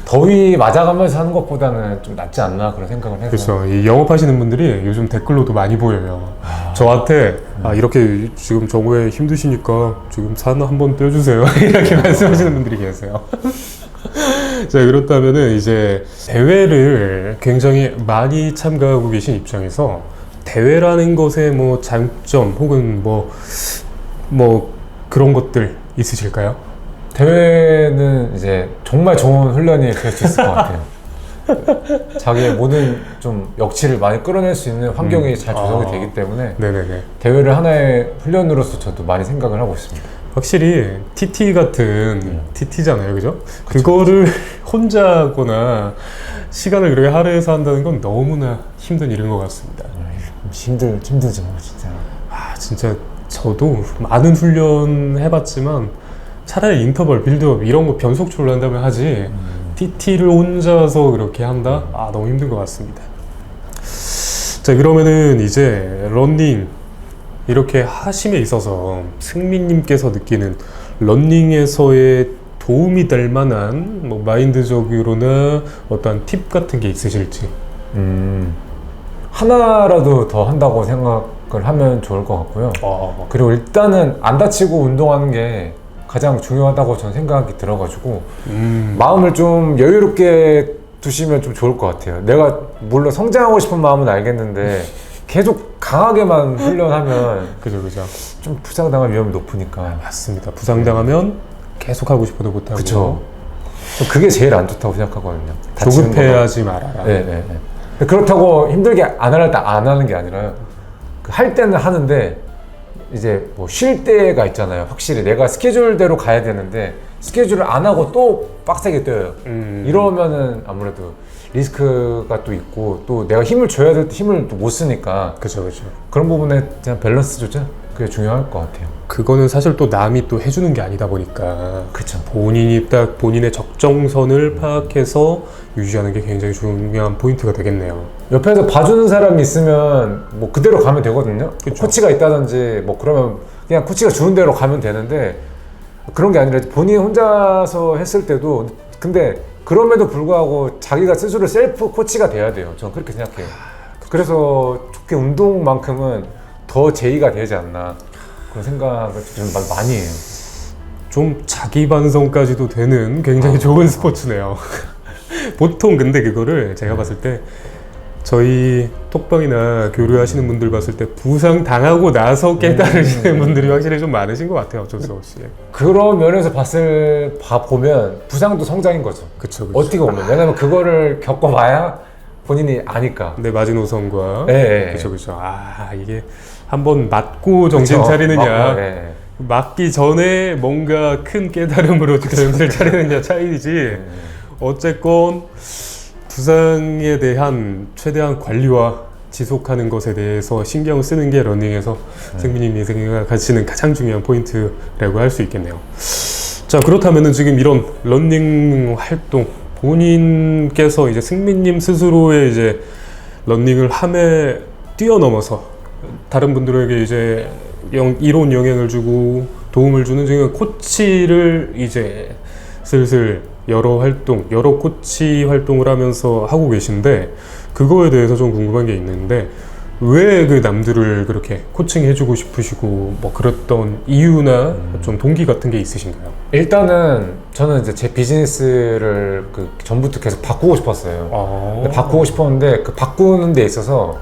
B: 더위 맞아가면서 하는 것보다는 좀 낫지 않나 그런 생각을 해서.
A: 그렇죠. 이 영업하시는 분들이 요즘 댓글로도 많이 보여요. 저한테 이렇게 지금 정오에 힘드시니까 지금 산 한번 떼주세요. 이렇게 말씀하시는 분들이 계세요. 자, 그렇다면은 이제 대회를 굉장히 많이 참가하고 계신 입장에서 대회라는 것의 뭐 장점 혹은 뭐 그런 것들 있으실까요?
B: 대회는 이제 정말 좋은 훈련이 될 수 있을 것 같아요. 자기의 모든 좀 역치를 많이 끌어낼 수 있는 환경이 잘 조성이 되기 때문에
A: 네네네.
B: 대회를 하나의 훈련으로서 저도 많이 생각을 하고 있습니다.
A: 확실히 TT 같은 TT잖아요, 그죠? 그거를 혼자 하거나 시간을 그렇게 할애해서 한다는 건 너무나 힘든 일인 것 같습니다.
B: 힘들죠, 진짜.
A: 진짜 저도 많은 훈련 해봤지만 차라리 인터벌, 빌드업 이런 거 변속출로 한다면 하지 TT를 혼자서 그렇게 한다? 너무 힘든 것 같습니다. 자, 그러면은 이제 러닝 이렇게 하심에 있어서 승민님께서 느끼는 러닝에서의 도움이 될 만한 뭐 마인드적으로나 어떤 팁 같은 게 있으실지.
B: 하나라도 더 한다고 생각을 하면 좋을 것 같고요. 그리고 일단은 안 다치고 운동하는 게 가장 중요하다고 저는 생각이 들어가지고 마음을 좀 여유롭게 두시면 좀 좋을 것 같아요. 내가 물론 성장하고 싶은 마음은 알겠는데 계속 강하게만 훈련하면
A: 그죠.
B: 좀 부상당할 위험이 높으니까.
A: 맞습니다. 부상당하면 계속 하고 싶어도 못하고.
B: 그쵸. 그게 제일 안 좋다고 생각하거든요.
A: 조급해하지 말아라.
B: 네. 그렇다고 힘들게 안 하는 게 아니라요. 할 때는 하는데 이제 뭐 쉴 때가 있잖아요. 확실히 내가 스케줄대로 가야 되는데 스케줄을 안 하고 또 빡세게 뛰어요. 이러면은 아무래도 리스크가 또 있고, 또 내가 힘을 줘야 될 때 힘을 또 못 쓰니까.
A: 그죠.
B: 그런 부분에 대한 밸런스 조절, 그게 중요할 것 같아요.
A: 그거는 사실 또 남이 또 해주는 게 아니다 보니까
B: 그쵸.
A: 본인이 딱 본인의 적정선을 파악해서 유지하는 게 굉장히 중요한 포인트가 되겠네요.
B: 옆에서 봐주는 사람이 있으면 뭐 그대로 가면 되거든요.
A: 그쵸.
B: 코치가 있다든지 뭐 그러면 그냥 코치가 주는 대로 가면 되는데, 그런 게 아니라 본인이 혼자서 했을 때도, 근데 그럼에도 불구하고 자기가 스스로 셀프 코치가 돼야 돼요. 저는 그렇게 생각해요. 그래서 좋게 운동만큼은 더 제의가 되지 않나 그런 생각을 좀 많이 해요.
A: 좀 자기 반성까지도 되는 굉장히 좋은 스포츠네요. 보통 근데 그거를 제가 봤을 때 저희 톡방이나 교류하시는 분들 봤을 때 부상 당하고 나서 깨달으시는 분들이 확실히 좀 많으신 것 같아요. 어쩔 수 없이.
B: 그런 면에서 보면 부상도 성장인 거죠.
A: 그쵸.
B: 어떻게 보면. 왜냐면 그거를 겪어봐야 본인이 아니까.
A: 내 마지노선과.
B: 네.
A: 그쵸. 아, 이게 한번 맞고 정신 차리느냐.
B: 네.
A: 맞기 전에 뭔가 큰 깨달음으로 정신을 차리느냐 차이지. 어쨌건 부상에 대한 최대한 관리와 지속하는 것에 대해서 신경 쓰는 게 러닝에서 승민님이 생각하시는 가장 중요한 포인트라고 할 수 있겠네요. 자, 그렇다면은 지금 이런 러닝 활동 본인께서 이제 승민님 스스로의 이제 러닝을 함에 뛰어넘어서 다른 분들에게 이제 이론 영향을 주고 도움을 주는 지금 코치를 이제 슬슬 여러 코치 활동을 하면서 하고 계신데 그거에 대해서 좀 궁금한 게 있는데 왜 그 남들을 그렇게 코칭해주고 싶으시고 뭐 그랬던 이유나 좀 동기 같은 게 있으신가요?
B: 일단은 저는 이제 제 비즈니스를 그 전부터 계속 바꾸고 싶었어요. 근데 바꾸고 싶었는데 그 바꾸는 데 있어서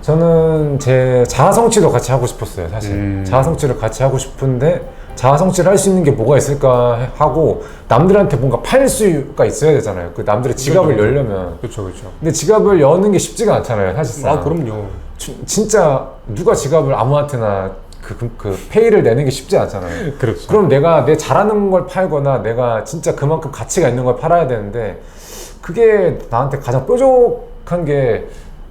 B: 저는 제 자아 성취도 같이 하고 싶었어요, 사실. 자아 성취를 같이 하고 싶은데 자아 성취를 할 수 있는 게 뭐가 있을까 하고 남들한테 뭔가 팔 수가 있어야 되잖아요. 그 남들의 지갑을 열려면.
A: 그렇죠.
B: 근데 지갑을 여는 게 쉽지가 않잖아요, 사실상.
A: 아, 그럼요.
B: 진짜 누가 지갑을 아무한테나 그 페이를 내는 게 쉽지 않잖아요.
A: 그렇죠.
B: 그럼 내가 내 잘하는 걸 팔거나 내가 진짜 그만큼 가치가 있는 걸 팔아야 되는데 그게 나한테 가장 뾰족한 게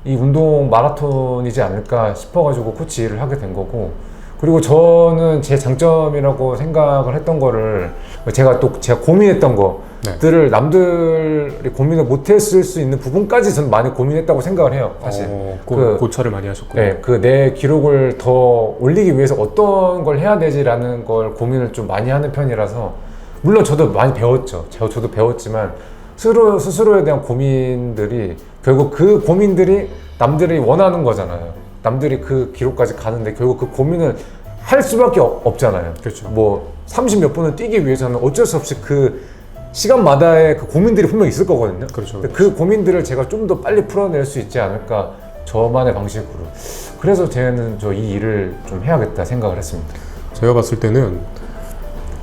B: 이 운동 마라톤이지 않을까 싶어가지고 코치 일을 하게 된 거고, 그리고 저는 제 장점이라고 생각을 했던 거를 제가 고민했던 것들을 남들이 고민을 못했을 수 있는 부분까지 저는 많이 고민했다고 생각을 해요, 사실.
A: 고찰을 많이 하셨군요.
B: 네, 그 내 기록을 더 올리기 위해서 어떤 걸 해야 되지라는 걸 고민을 좀 많이 하는 편이라서, 물론 저도 많이 배웠죠. 저도 배웠지만 스스로에 대한 고민들이 결국 그 고민들이 남들이 원하는 거잖아요. 남들이 그 기록까지 가는데 결국 그 고민을 할 수밖에 없잖아요.
A: 그렇죠.
B: 뭐 30 몇 분을 뛰기 위해서는 어쩔 수 없이 그 시간마다의 그 고민들이 분명 있을 거거든요.
A: 그렇죠.
B: 그 고민들을 제가 좀 더 빨리 풀어낼 수 있지 않을까, 저만의 방식으로. 그래서 저는 이 일을 좀 해야겠다 생각을 했습니다.
A: 제가 봤을 때는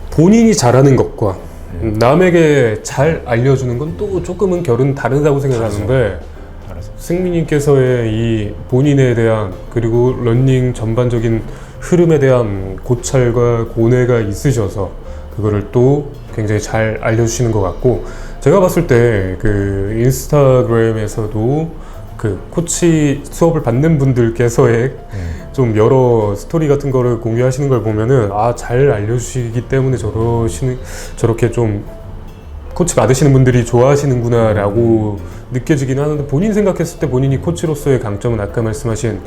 A: 본인이 잘하는 것과 남에게 잘 알려주는 건 또 조금은 결은 다르다고 생각하는데, 승민님께서의 이 본인에 대한 그리고 러닝 전반적인 흐름에 대한 고찰과 고뇌가 있으셔서 그거를 또 굉장히 잘 알려주시는 것 같고, 제가 봤을 때 그 인스타그램에서도 그 코치 수업을 받는 분들께서의 좀 여러 스토리 같은 거를 공유하시는 걸 보면은 잘 알려주시기 때문에 저렇게 좀 코치 받으시는 분들이 좋아하시는구나 라고 느껴지긴 하는데, 본인 생각했을 때 본인이 코치로서의 강점은 아까 말씀하신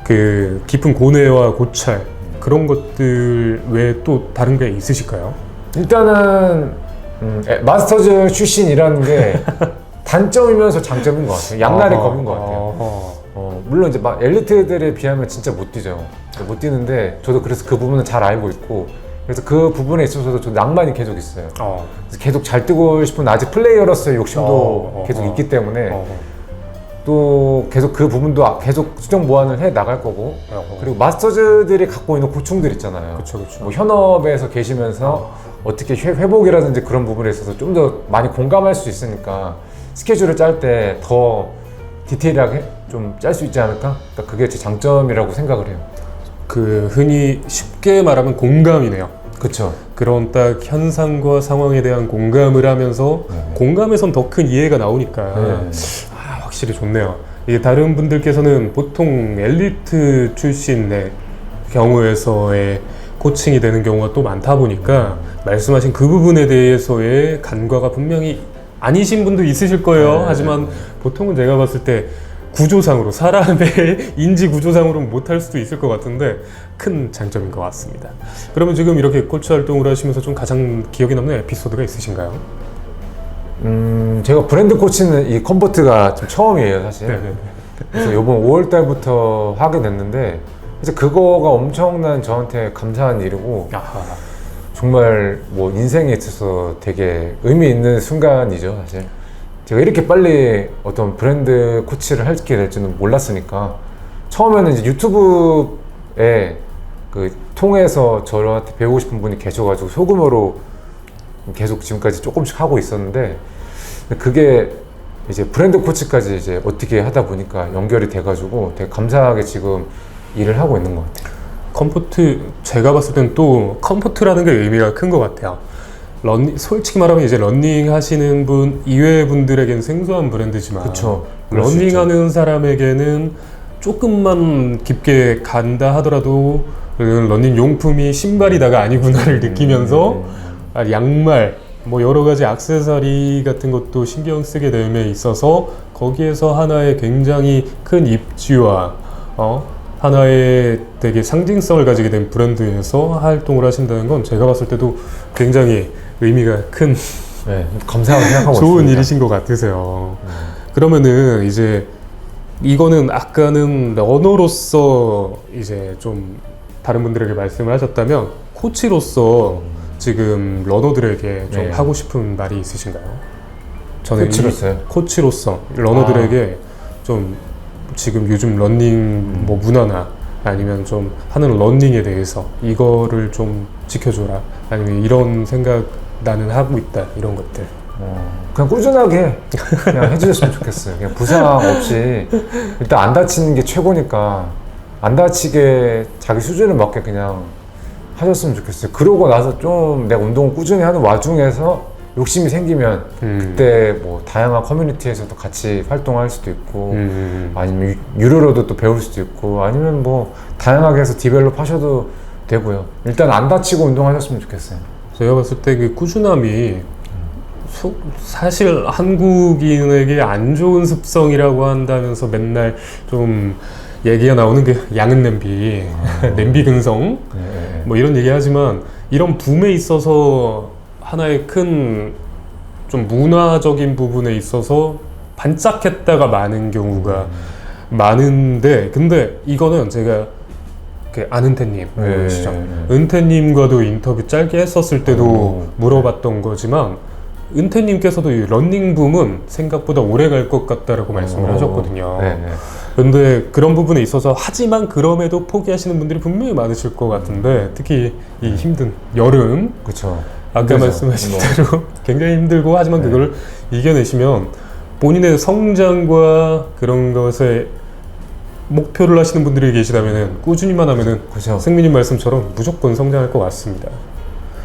A: 그 깊은 고뇌와 고찰, 그런 것들 외에 또 다른 게 있으실까요?
B: 일단은 마스터즈 출신이라는 게 단점이면서 장점인 것 같아요. 양날의 검인 것 같아요. 물론 이제 막 엘리트들에 비하면 진짜 못 뛰죠. 못 뛰는데 저도 그래서 그 부분은 잘 알고 있고, 그래서 그 부분에 있어서도 저 낭만이 계속 있어요. 그래서 계속 잘 뛰고 싶은 아직 플레이어로서의 욕심도 계속 있기 때문에 또 계속 그 부분도 계속 수정 보완을 해 나갈 거고, 그리고 마스터즈들이 갖고 있는 고충들 있잖아요.
A: 그쵸.
B: 뭐 현업에서 계시면서 어떻게 회복이라든지 그런 부분에 있어서 좀 더 많이 공감할 수 있으니까 스케줄을 짤 때 더 디테일하게 좀 짤 수 있지 않을까? 그러니까 그게 제 장점이라고 생각을 해요.
A: 그 흔히 쉽게 말하면 공감이네요.
B: 그렇죠.
A: 그런 딱 현상과 상황에 대한 공감을 하면서 공감에선 더 큰 이해가 나오니까 확실히 좋네요. 이게 다른 분들께서는 보통 엘리트 출신의 경우에서의 코칭이 되는 경우가 또 많다 보니까 말씀하신 그 부분에 대해서의 간과가 분명히 아니신 분도 있으실 거예요. 하지만 보통은 제가 봤을 때 구조상으로, 사람의 인지 구조상으로는 못할 수도 있을 것 같은데 큰 장점인 것 같습니다. 그러면 지금 이렇게 코치 활동을 하시면서 좀 가장 기억에 남는 에피소드가 있으신가요?
B: 제가 브랜드 코치는 이 컨버트가 좀 처음이에요, 사실.
A: 네네.
B: 그래서 이번 5월 달부터 하게 됐는데, 그래서 그거가 엄청난 저한테 감사한 일이고, 정말 뭐 인생에 있어서 되게 의미 있는 순간이죠, 사실. 제가 이렇게 빨리 어떤 브랜드 코치를 하게 될 줄은 몰랐으니까 처음에는 이제 유튜브에 그 통해서 저한테 배우고 싶은 분이 계셔가지고 소규모로 계속 지금까지 조금씩 하고 있었는데 그게 이제 브랜드 코치까지 이제 어떻게 하다 보니까 연결이 돼가지고 되게 감사하게 지금 일을 하고 있는 것 같아요.
A: 컴포트, 제가 봤을 땐 또 컴포트라는 게 의미가 큰 것 같아요. 솔직히 말하면 이제 러닝 하시는 분 이외의 분들에게는 생소한 브랜드지만
B: 그쵸.
A: 러닝하는 사람에게는 조금만 깊게 간다 하더라도 러닝 용품이 신발이다가 아니구나를 느끼면서 양말, 뭐 여러 가지 액세서리 같은 것도 신경 쓰게 됨에 있어서 거기에서 하나의 굉장히 큰 입지와 하나의 되게 상징성을 가지게 된 브랜드에서 활동을 하신다는 건 제가 봤을 때도 굉장히 의미가 큰
B: 네, 감사하게 생각하고
A: 좋은
B: 있습니다.
A: 일이신 것 같으세요. 그러면은 이제 이거는 아까는 러너로서 이제 좀 다른 분들에게 말씀을 하셨다면 코치로서 지금 러너들에게 좀
B: 네.
A: 하고 싶은 말이 있으신가요? 저는
B: 코치로서요?
A: 코치로서 러너들에게 좀 지금 요즘 러닝 뭐 문화나 아니면 좀 하는 러닝에 대해서 이거를 좀 지켜줘라 아니면 이런 생각 나는 하고 있다 이런 것들.
B: 그냥 꾸준하게 그냥 해주셨으면 좋겠어요. 그냥 부상 없이 일단 안 다치는 게 최고니까 안 다치게 자기 수준에 맞게 그냥 하셨으면 좋겠어요. 그러고 나서 좀 내가 운동을 꾸준히 하는 와중에서 욕심이 생기면 그때 뭐 다양한 커뮤니티에서도 같이 활동할 수도 있고 아니면 유료로도 또 배울 수도 있고 아니면 뭐 다양하게 해서 디벨롭 하셔도 되고요. 일단 안 다치고 운동하셨으면 좋겠어요.
A: 제가 봤을 때 그 꾸준함이 사실 한국인에게 안 좋은 습성이라고 한다면서 맨날 좀 얘기가 나오는 게 양은 냄비, 냄비 근성 뭐 이런 얘기 하지만 이런 붐에 있어서 하나의 큰 좀 문화적인 부분에 있어서 반짝했다가 마는 경우가 많은데 근데 이거는 제가 그 안은태님 모르시죠? 은태님과도 인터뷰 짧게 했었을 때도 물어봤던 거지만 은태님께서도 이 러닝 붐은 생각보다 오래 갈 것 같다라고 말씀을 하셨거든요. 근데 그런 부분에 있어서 하지만 그럼에도 포기하시는 분들이 분명히 많으실 것 같은데 특히 이 힘든 여름
B: 그렇죠.
A: 아까 말씀하신 대로 굉장히 힘들고 하지만 그걸 이겨내시면 본인의 성장과 그런 것에 목표를 하시는 분들이 계시다면은 꾸준히만 하면은
B: 그죠.
A: 승민님 말씀처럼 무조건 성장할 것 같습니다.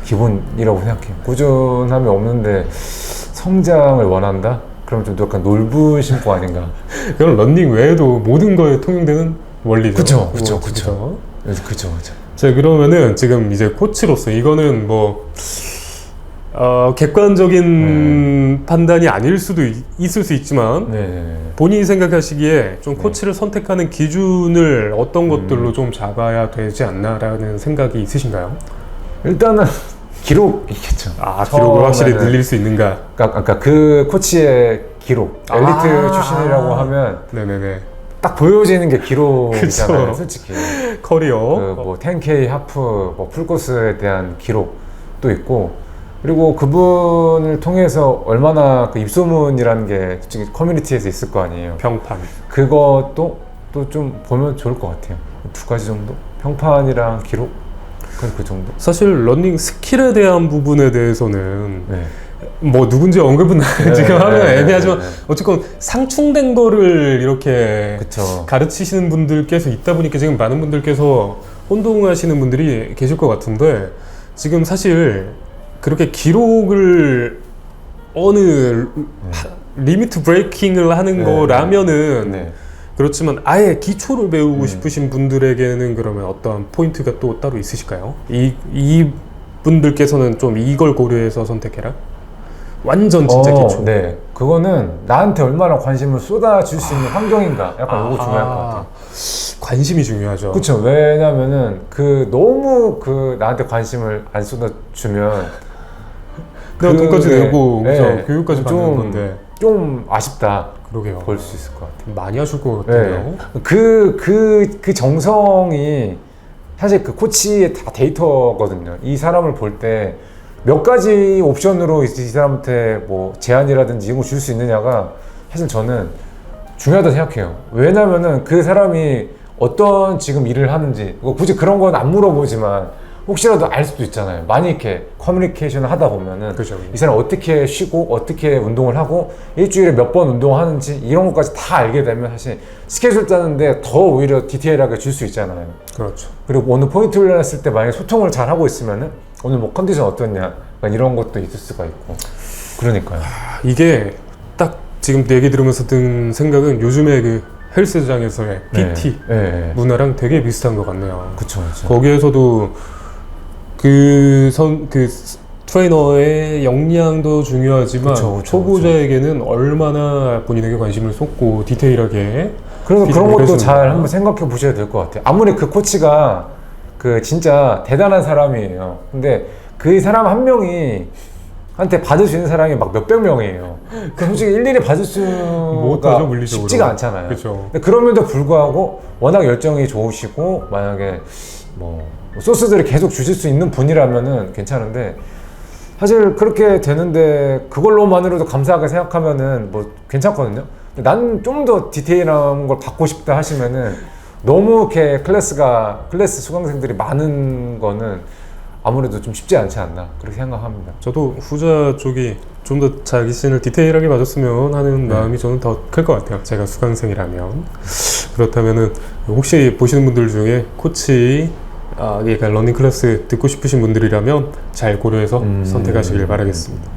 B: 기본이라고 생각해요. 꾸준함이 없는데 성장을 원한다? 그럼 좀 약간 놀부심보 아닌가?
A: 그건 런닝 외에도 모든 거에 통용되는 원리죠.
B: 그쵸.
A: 자 그러면은 지금 이제 코치로서 이거는 뭐 객관적인 판단이 아닐 수도 있을 수 있지만 본인이 생각하시기에 좀 코치를 선택하는 기준을 어떤 것들로 좀 잡아야 되지 않나라는 생각이 있으신가요?
B: 일단은 기록이겠죠.
A: 기록을 확실히 늘릴 수 있는가?
B: 아까 그 코치의 기록, 엘리트 출신이라고 하면
A: 네네네.
B: 딱 보여지는 게 기록이잖아요,
A: 그쵸.
B: 솔직히.
A: 커리어.
B: 뭐 10K 하프, 뭐 풀코스에 대한 기록도 있고, 그리고 그분을 통해서 얼마나 그 입소문이라는 게 솔직히 커뮤니티에서 있을 거 아니에요.
A: 평판.
B: 그것도 또 좀 보면 좋을 것 같아요. 두 가지 정도? 평판이랑 기록? 그 정도?
A: 사실 러닝 스킬에 대한 부분에 대해서는 뭐 누군지 언급은 지금 하면 애매하지만 어쨌건 상충된 거를 이렇게
B: 그쵸.
A: 가르치시는 분들께서 있다 보니까 지금 많은 분들께서 혼동하시는 분들이 계실 것 같은데 지금 사실 그렇게 기록을 어느 리미트 브레이킹을 하는 거라면은 그렇지만 아예 기초를 배우고 싶으신 분들에게는 그러면 어떤 포인트가 또 따로 있으실까요? 이 분들께서는 좀 이걸 고려해서 선택해라? 완전 진짜 기초.
B: 네. 그거는 나한테 얼마나 관심을 쏟아줄 수 있는 환경인가. 약간 이거 중요할 것 같아요.
A: 관심이 중요하죠.
B: 그렇죠. 왜냐면은 너무 나한테 관심을 안 쏟아주면
A: 내가 돈까지 내고 교육까지 받는 건데
B: 좀 아쉽다.
A: 그러게요.
B: 볼 수 있을 것 같아요.
A: 많이 하실 것 같은데요.
B: 그 정성이 사실 그 코치의 다 데이터거든요. 이 사람을 볼 때 몇 가지 옵션으로 이 사람한테 뭐 제한이라든지 이런 거 줄 수 있느냐가 사실 저는 중요하다고 생각해요. 왜냐면은 그 사람이 어떤 지금 일을 하는지 굳이 그런 건 안 물어보지만 혹시라도 알 수도 있잖아요. 많이 이렇게 커뮤니케이션을 하다 보면은
A: 그죠.
B: 이 사람 어떻게 쉬고 어떻게 운동을 하고 일주일에 몇 번 운동하는지 이런 것까지 다 알게 되면 사실 스케줄 짜는데 더 오히려 디테일하게 줄 수 있잖아요.
A: 그렇죠.
B: 그리고 어느 포인트 훈련했을 때 만약에 소통을 잘 하고 있으면은 오늘 뭐 컨디션 어떻냐 약간 이런 것도 있을 수가 있고 그러니까요.
A: 이게 딱 지금 얘기 들으면서 든 생각은 요즘에 그 헬스장에서의 PT
B: 네.
A: 문화랑 되게 비슷한 것 같네요.
B: 그쵸.
A: 거기에서도 그 트레이너의 역량도 중요하지만
B: 그쵸.
A: 초보자에게는 얼마나 본인에게 관심을 쏟고 디테일하게
B: 그래서 그런 것도
A: 해주는가.
B: 잘 한번 생각해 보셔야 될 것 같아요. 아무리 그 코치가 그 진짜 대단한 사람이에요. 근데 그 사람 한 명이 한테 받을 수 있는 사람이 막 몇백 명이에요. 그 솔직히 일일이 받을 수가
A: 물리적으로.
B: 쉽지가 않잖아요.
A: 그쵸.
B: 근데 그럼에도 불구하고 워낙 열정이 좋으시고 만약에 뭐 소스들을 계속 주실 수 있는 분이라면은 괜찮은데 사실 그렇게 되는데 그걸로만으로도 감사하게 생각하면은 뭐 괜찮거든요. 난 좀 더 디테일한 걸 받고 싶다 하시면은 너무 이렇게 클래스 수강생들이 많은 거는 아무래도 좀 쉽지 않지 않나 그렇게 생각합니다.
A: 저도 후자 쪽이 좀 더 자기 자신을 디테일하게 봐줬으면 하는 마음이 저는 더 클 것 같아요. 제가 수강생이라면. 그렇다면은 혹시 보시는 분들 중에 코치 그러니까 러닝 클래스 듣고 싶으신 분들이라면 잘 고려해서 선택하시길 바라겠습니다.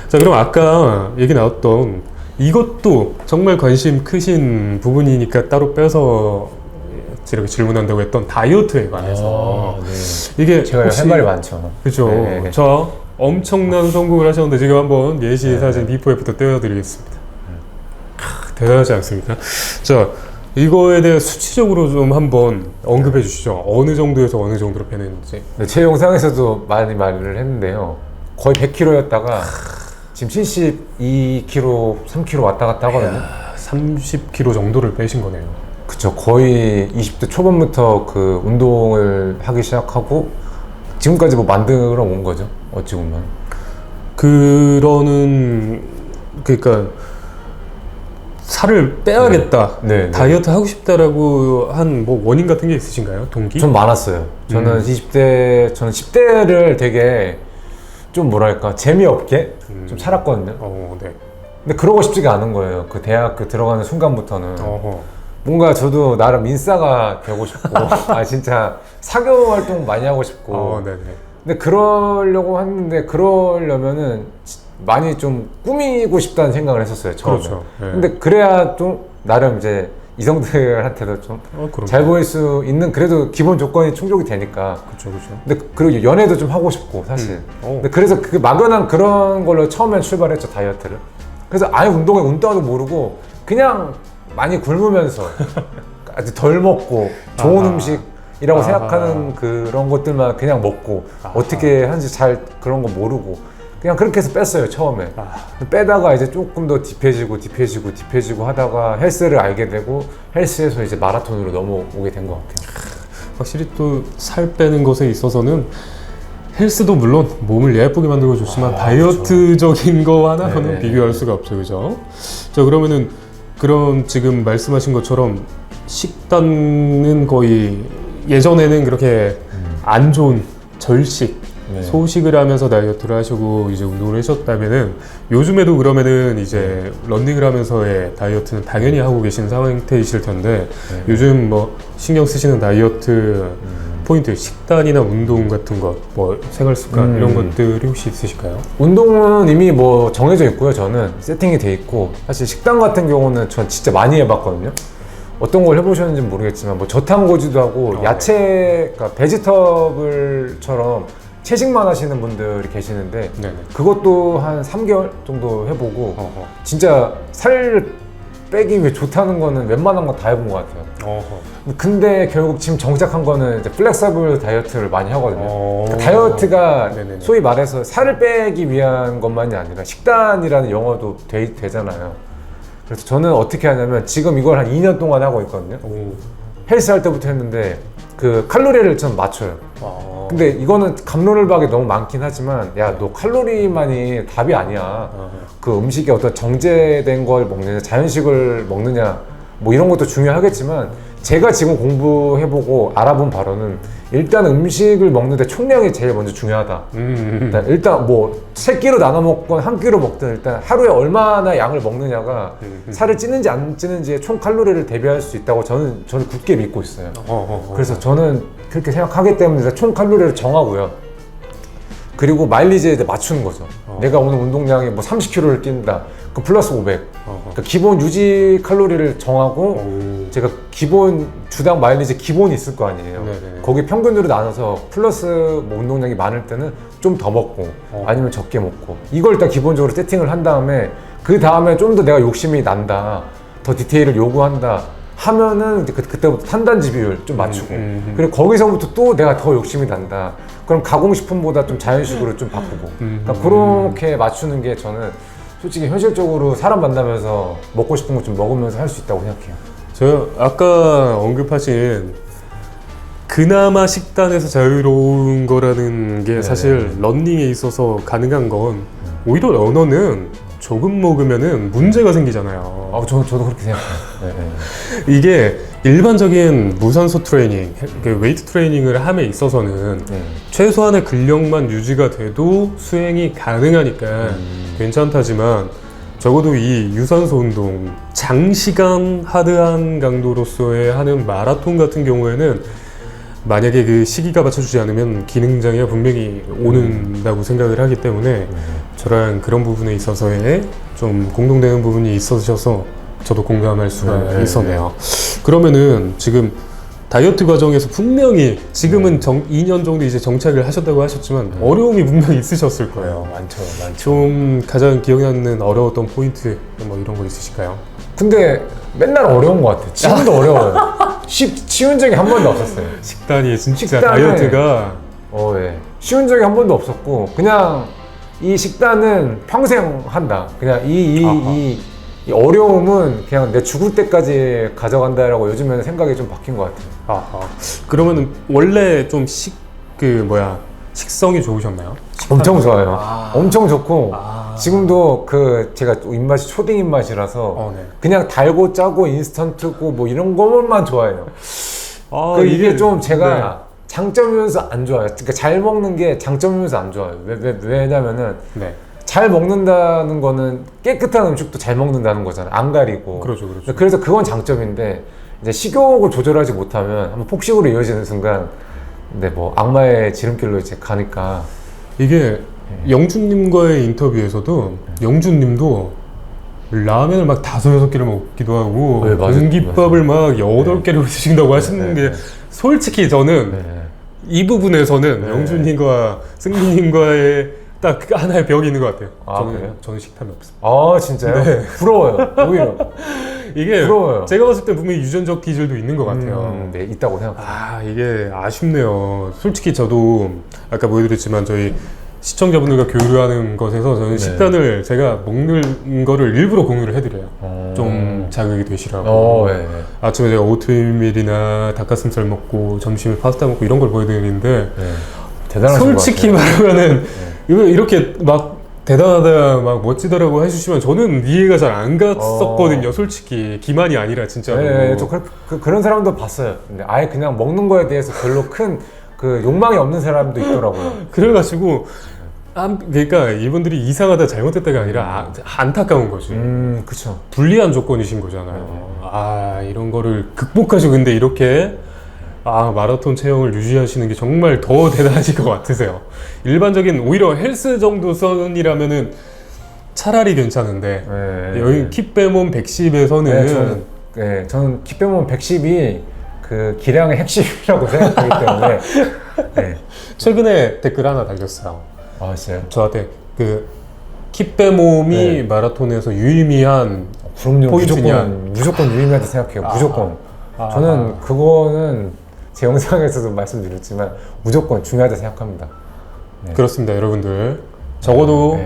A: 자, 그럼 아까 얘기 나왔던 이것도 정말 관심 크신 부분이니까 따로 빼서 이렇게 질문한다고 했던 다이어트에 관해서 이게
B: 제가
A: 혹시
B: 할 말이 많죠.
A: 그죠.
B: 네.
A: 저 엄청난 성공을 하셨는데 지금 한번 예시 사진 비포 애프터 떼어드리겠습니다. 대단하지 않습니까? 자, 이거에 대해 수치적으로 좀 한번 언급해 주시죠. 어느 정도에서 어느 정도로 빼냈는지.
B: 네, 제 영상에서도 많이 말을 했는데요. 거의 100kg였다가 지금 72kg, 3kg 왔다 갔다 하거든요.
A: 30kg 정도를 빼신 거네요.
B: 그쵸. 거의 20대 초반부터 그 운동을 하기 시작하고 지금까지 뭐 만들어 온 거죠. 어찌 보면.
A: 그러니까 살을 빼야겠다.
B: 네.
A: 다이어트 하고 싶다라고 한 뭐 원인 같은 게 있으신가요? 동기?
B: 전 많았어요. 저는 10대를 되게 좀 뭐랄까 재미없게 좀 살았거든요.
A: 네.
B: 근데 그러고 싶지가 않은 거예요. 그 대학교 들어가는 순간부터는.
A: 어허.
B: 뭔가 저도 나름 인싸가 되고 싶고 진짜 사교 활동 많이 하고 싶고
A: 네네.
B: 근데 그러려고 했는데 그러려면은 많이 좀 꾸미고 싶다는 생각을 했었어요 처음에.
A: 그렇죠. 네.
B: 근데 그래야 좀 나름 이제 이성들한테도 좀 잘 보일 수 있는 그래도 기본 조건이 충족이 되니까.
A: 그렇죠.
B: 근데 그리고 연애도 좀 하고 싶고 사실. 근데 그래서 그 막연한 그런 걸로 처음엔 출발했죠 다이어트를. 그래서 아예 운동에 운동도 모르고 그냥 많이 굶으면서 아주 덜 먹고 좋은 음식이라고 생각하는 그런 것들만 그냥 먹고 어떻게 하는지 잘 그런 거 모르고 그냥 그렇게 해서 뺐어요 처음에. 빼다가 이제 조금 더 딥해지고 하다가 헬스를 알게 되고 헬스에서 이제 마라톤으로 넘어오게 된 것 같아요.
A: 확실히 또 살 빼는 것에 있어서는 헬스도 물론 몸을 예쁘게 만들고 좋지만 다이어트적인 거 하나로는 비교할 수가 없죠, 그죠? 자, 그럼 지금 말씀하신 것처럼 식단은 거의 예전에는 그렇게 안 좋은 절식, 소식을 하면서 다이어트를 하시고 이제 운동을 하셨다면은 요즘에도 그러면은 이제 런닝을 하면서의 다이어트는 당연히 하고 계신 상태이실 텐데 요즘 뭐 신경 쓰시는 다이어트 포인트, 식단이나 운동 같은 것, 뭐 생활 습관 이런 것들이 혹시 있으실까요?
B: 운동은 이미 뭐 정해져 있고요. 저는 세팅이 돼 있고 사실 식단 같은 경우는 전 진짜 많이 해봤거든요. 어떤 걸 해보셨는지 모르겠지만 뭐 저탄고지도 하고 야채, 그러니까 베지터블처럼 채식만 하시는 분들이 계시는데 그것도 한 3개월 정도 해보고 진짜 살 빼기 위해 좋다는 거는 웬만한 거 다 해본 것 같아요. 근데 결국 지금 정착한 거는 이제 플렉서블 다이어트를 많이 하거든요. 그러니까 다이어트가 소위 말해서 살을 빼기 위한 것만이 아니라 식단이라는 영어도 되잖아요. 그래서 저는 어떻게 하냐면 지금 이걸 한 2년 동안 하고 있거든요. 헬스 할 때부터 했는데 그 칼로리를 좀 맞춰요. 근데 이거는 갑론을박이 너무 많긴 하지만 야, 너 칼로리만이 답이 아니야. 그 음식에 어떤 정제된 걸 먹느냐, 자연식을 먹느냐, 뭐 이런 것도 중요하겠지만 제가 지금 공부해보고 알아본 바로는 일단 음식을 먹는데 총량이 제일 먼저 중요하다. 일단 뭐 세 끼로 나눠 먹건 한 끼로 먹든 일단 하루에 얼마나 양을 먹느냐가 살을 찌는지 안 찌는지의 총 칼로리를 대비할 수 있다고 저는 굳게 믿고 있어요. 그래서 저는 그렇게 생각하기 때문에 총 칼로리를 정하고요. 그리고 마일리지에 맞추는 거죠. 내가 오늘 운동량이 뭐 30km를 뛴다. 그 플러스 500. 그러니까 기본 유지 칼로리를 정하고 제가 기본 주당 마일리지 기본이 있을 거 아니에요.
A: 네네.
B: 거기 평균으로 나눠서 플러스 뭐 운동량이 많을 때는 좀 더 먹고 아니면 적게 먹고 이걸 일단 기본적으로 세팅을 한 다음에 그 다음에 좀 더 내가 욕심이 난다. 더 디테일을 요구한다. 하면은 그때부터 탄단지 비율 좀 맞추고 그리고 거기서부터 또 내가 더 욕심이 난다. 그럼 가공식품보다 좀 자연식으로 좀 바꾸고 그러니까 그렇게 맞추는 게 저는 솔직히 현실적으로 사람 만나면서 먹고 싶은 거 좀 먹으면서 할 수 있다고 생각해요.
A: 저 아까 언급하신 그나마 식단에서 자유로운 거라는 게 사실 런닝에 있어서 가능한 건 오히려 러너는 조금 먹으면은 문제가 생기잖아요.
B: 저도 그렇게 생각해요.
A: 이게 일반적인 무산소 트레이닝, 그 웨이트 트레이닝을 함에 있어서는 최소한의 근력만 유지가 돼도 수행이 가능하니까 괜찮다지만 적어도 이 유산소 운동, 장시간 하드한 강도로서의 하는 마라톤 같은 경우에는 만약에 그 시기가 맞춰주지 않으면 기능장애가 분명히 오는다고 생각을 하기 때문에 저랑 그런 부분에 있어서의 좀 공동되는 부분이 있으셔서 저도 공감할 수가 있었네요. 그러면은 지금 다이어트 과정에서 분명히 지금은 2년 정도 이제 정착을 하셨다고 하셨지만 어려움이 분명히 있으셨을 거예요.
B: 많죠.
A: 좀 가장 기억에 남는 어려웠던 포인트 뭐 이런 거 있으실까요?
B: 근데 맨날 어려운 것 같아요. 지금도 어려워요. 쉬운 적이 한 번도 없었어요.
A: 식단이 진짜
B: 식단에-
A: 다이어트가
B: 쉬운 적이 한 번도 없었고 그냥 이 식단은 평생 한다. 그냥 이 어려움은 그냥 내 죽을 때까지 가져간다라고 요즘에는 생각이 좀 바뀐 것 같아요.
A: 그러면은 원래 좀 식성이 좋으셨나요?
B: 엄청 좋아요. 엄청 좋고 지금도 그 제가 또 입맛이 초딩 입맛이라서
A: 네.
B: 그냥 달고 짜고 인스턴트고 뭐 이런 것만 좋아해요. 이게 좀 제가 장점이면서 안 좋아요. 그러니까 잘 먹는 게 장점이면서 안 좋아요. 왜냐면은 잘 먹는다는 거는 깨끗한 음식도 잘 먹는다는 거잖아요. 안 가리고.
A: 그렇죠.
B: 그래서 그건 장점인데 이제 식욕을 조절하지 못하면 한번 폭식으로 이어지는 순간 근데 뭐 악마의 지름길로 이제 가니까
A: 이게 영준님과의 인터뷰에서도 영준님도 라면을 막 5-6개를 먹기도 하고 공깃밥을 막 8개를 드신다고 하시는 게 솔직히 저는 이 부분에서는 영준님과 승민님과의 딱 하나의 벽이 있는 것 같아요. 저는 식탐이 없습니다.
B: 진짜요? 네. 부러워요. 오히려
A: 이게
B: 부러워요.
A: 제가 봤을 때 분명히 유전적 기질도 있는 것 같아요.
B: 네, 있다고 생각해요.
A: 이게 아쉽네요. 솔직히 저도 아까 보여드렸지만 저희 시청자분들과 교류하는 것에서 저는 식단을 제가 먹는 거를 일부러 공유를 해드려요. 좀 자극이 되시라고. 아침에 제가 오트밀이나 닭가슴살 먹고 점심에 파스타 먹고 이런 걸 보여드리는데
B: 대단하신
A: 솔직히 말하면은 이렇게 막 대단하다 막 멋지다라고 해주시면 저는 이해가 잘 안 갔었거든요. 솔직히 기만이 아니라 진짜로.
B: 저 그런 사람도 봤어요. 근데 아예 그냥 먹는 거에 대해서 별로 큰 그 욕망이 없는 사람도 있더라고요.
A: 그래가지고 그러니까 이분들이 이상하다 잘못됐다가 아니라 안타까운 거지.
B: 그쵸.
A: 불리한 조건이신 거잖아요. 이런 거를 극복하시고 근데 이렇게 마라톤 체형을 유지하시는 게 정말 더 대단하실 것 같으세요. 일반적인 오히려 헬스 정도 선이라면은 차라리 괜찮은데 여기 킥배몸 110에서는
B: 저는 킥배몸 110이 그 기량의 핵심이라고 생각하기 때문에
A: 최근에 댓글 하나 달렸어요.
B: 진짜요?
A: 저한테 그 킥배몸이 마라톤에서 유의미한
B: 그럼요.
A: 포인트냐.
B: 무조건 유의미하다 생각해요. 무조건. 저는 그거는 제 영상에서도 말씀드렸지만 무조건 중요하다 생각합니다.
A: 그렇습니다, 여러분들. 적어도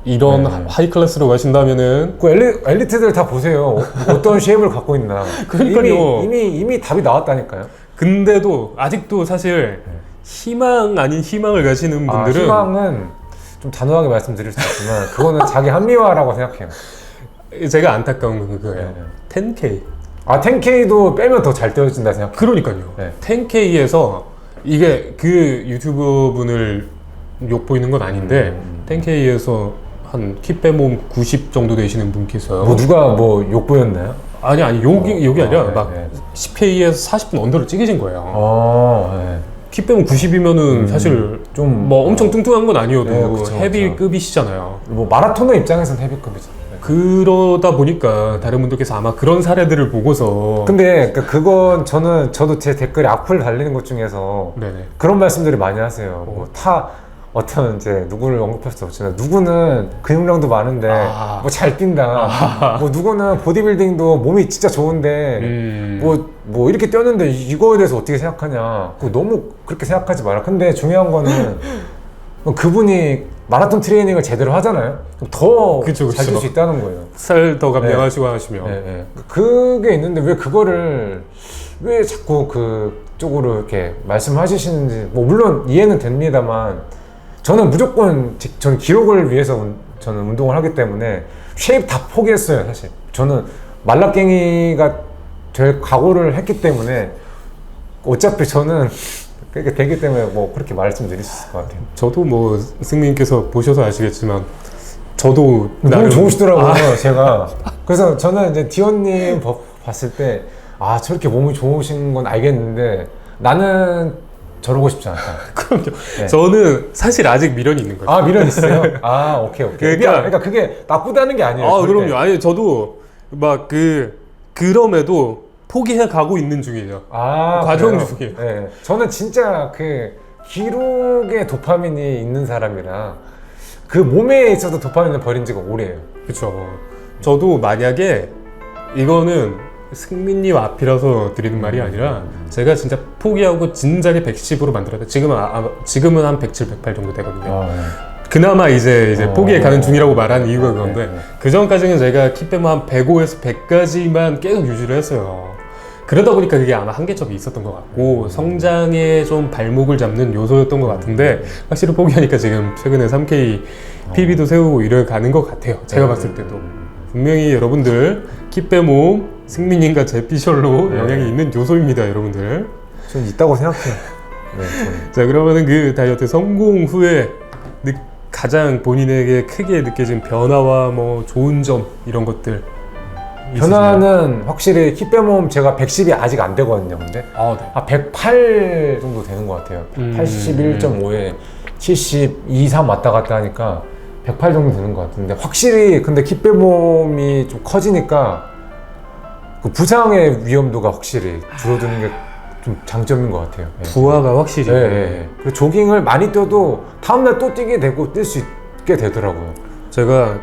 A: 이런 하이 클래스로 가신다면은
B: 그 엘리트들 다 보세요. 어떤 쉐입을 갖고 있나.
A: 그러니까요.
B: 이미 답이 나왔다니까요.
A: 근데도 아직도 사실 희망 아닌 희망을 가시는 분들은
B: 희망은 좀 단호하게 말씀드릴 수 있지만 그거는 자기 합리화라고 생각해요.
A: 제가 안타까운 건 그거예요.
B: 네.
A: 10K.
B: 10K도 빼면 더 잘 떼어진다 생각해요.
A: 그러니까요.
B: 네.
A: 10K에서 이게 그 유튜버 분을 욕보이는 건 아닌데 10K에서 한 키 빼몸 90 정도 되시는 분께서요.
B: 뭐 누가 뭐 욕보였나요?
A: 아니 욕이 아니라
B: 네,
A: 막
B: 네.
A: 10K에서 40분 언더로 찍으신 거예요.
B: 네.
A: 키 빼면 90이면은 사실
B: 좀
A: 뭐 엄청 뚱뚱한 건 아니어도
B: 네, 그쵸,
A: 헤비급이시잖아요.
B: 뭐 마라토너 입장에서는 헤비급이죠. 네.
A: 그러다 보니까 다른 분들께서 아마 그런 사례들을 보고서
B: 근데 그건 저도 제 댓글에 악플 달리는 것 중에서
A: 네네.
B: 그런 말씀들을 많이 하세요. 뭐 어떤 이제 누구를 언급할 수 없지만 누구는 근육량도 많은데 뭐 잘 뛴다. 뭐 누구는 보디빌딩도 몸이 진짜 좋은데 뭐 이렇게 뛰었는데 이거에 대해서 어떻게 생각하냐. 그거 너무 그렇게 생각하지 마라. 근데 중요한 거는 그분이 마라톤 트레이닝을 제대로 하잖아요. 더
A: 그쵸,
B: 잘 뛸
A: 그쵸.
B: 수 있다는 거예요.
A: 살 더 감량하시고 하시면
B: 네. 그게 있는데 왜 그거를 왜 자꾸 그쪽으로 이렇게 말씀하시는지 뭐 물론 이해는 됩니다만 저는 무조건 저는 기록을 위해서 저는 운동을 하기 때문에 쉐입 다 포기했어요. 사실 저는 말라깽이가 될 각오를 했기 때문에 어차피 저는 그렇게 되기 때문에 뭐 그렇게 말씀드릴 수 있을 것 같아요.
A: 저도 뭐 승민님께서 보셔서 아시겠지만 저도
B: 너무 좋으시더라고요. 제가 그래서 저는 이제 디언님 봤을 때 저렇게 몸이 좋으신 건 알겠는데 나는 저러고 싶지 않다.
A: 그럼요.
B: 네.
A: 저는 사실 아직 미련이 있는 거죠.
B: 미련 있어요? 오케이. 그러니까 그게 나쁘다는 게 아니에요. 절대.
A: 그럼요. 아니 저도 막 그럼에도 포기해 가고 있는 중이에요. 과정
B: 그래요?
A: 중이에요.
B: 네. 저는 진짜 기록에 도파민이 있는 사람이라 그 몸에 있어서 도파민을 버린 지가 오래예요.
A: 그렇죠. 저도 만약에 이거는 승민님 앞이라서 드리는 말이 아니라 제가 진짜 포기하고 진작에 110으로 만들어야 돼. 지금은 한 107, 108 정도 되거든요.
B: 네.
A: 그나마 이제 포기해 가는 중이라고 말하는 이유가 그건데
B: 네.
A: 그 전까지는 제가 키 빼면 한 105에서 100까지만 계속 유지를 했어요. 그러다 보니까 그게 아마 한계점이 있었던 것 같고 성장에 좀 발목을 잡는 요소였던 것 같은데 확실히 포기하니까 지금 최근에 3K PB도 세우고 이래가는 것 같아요. 제가 봤을 때도 분명히 여러분들 키 빼몸 승민님과 제 피셜로 영향이 있는 요소입니다, 여러분들.
B: 저는 있다고 생각해요. 네,
A: 자, 그러면은 그 다이어트 성공 후에 가장 본인에게 크게 느껴진 변화와 뭐 좋은 점 이런 것들
B: 변화는 확실히 키 빼몸 제가 110이 아직 안 되거든요. 근데
A: 네.
B: 108 정도 되는 것 같아요. 81.5에 72, 3 왔다 갔다 하니까 108 정도 되는 것 같은데 확실히 근데 키 빼몸이 좀 커지니까 그 부상의 위험도가 확실히 줄어드는 게 좀 장점인 것 같아요.
A: 부하가 확실히.
B: 네. 그리고 조깅을 많이 뛰어도 다음날 또 뛰게 되고 뛸 수 있게 되더라고요.
A: 제가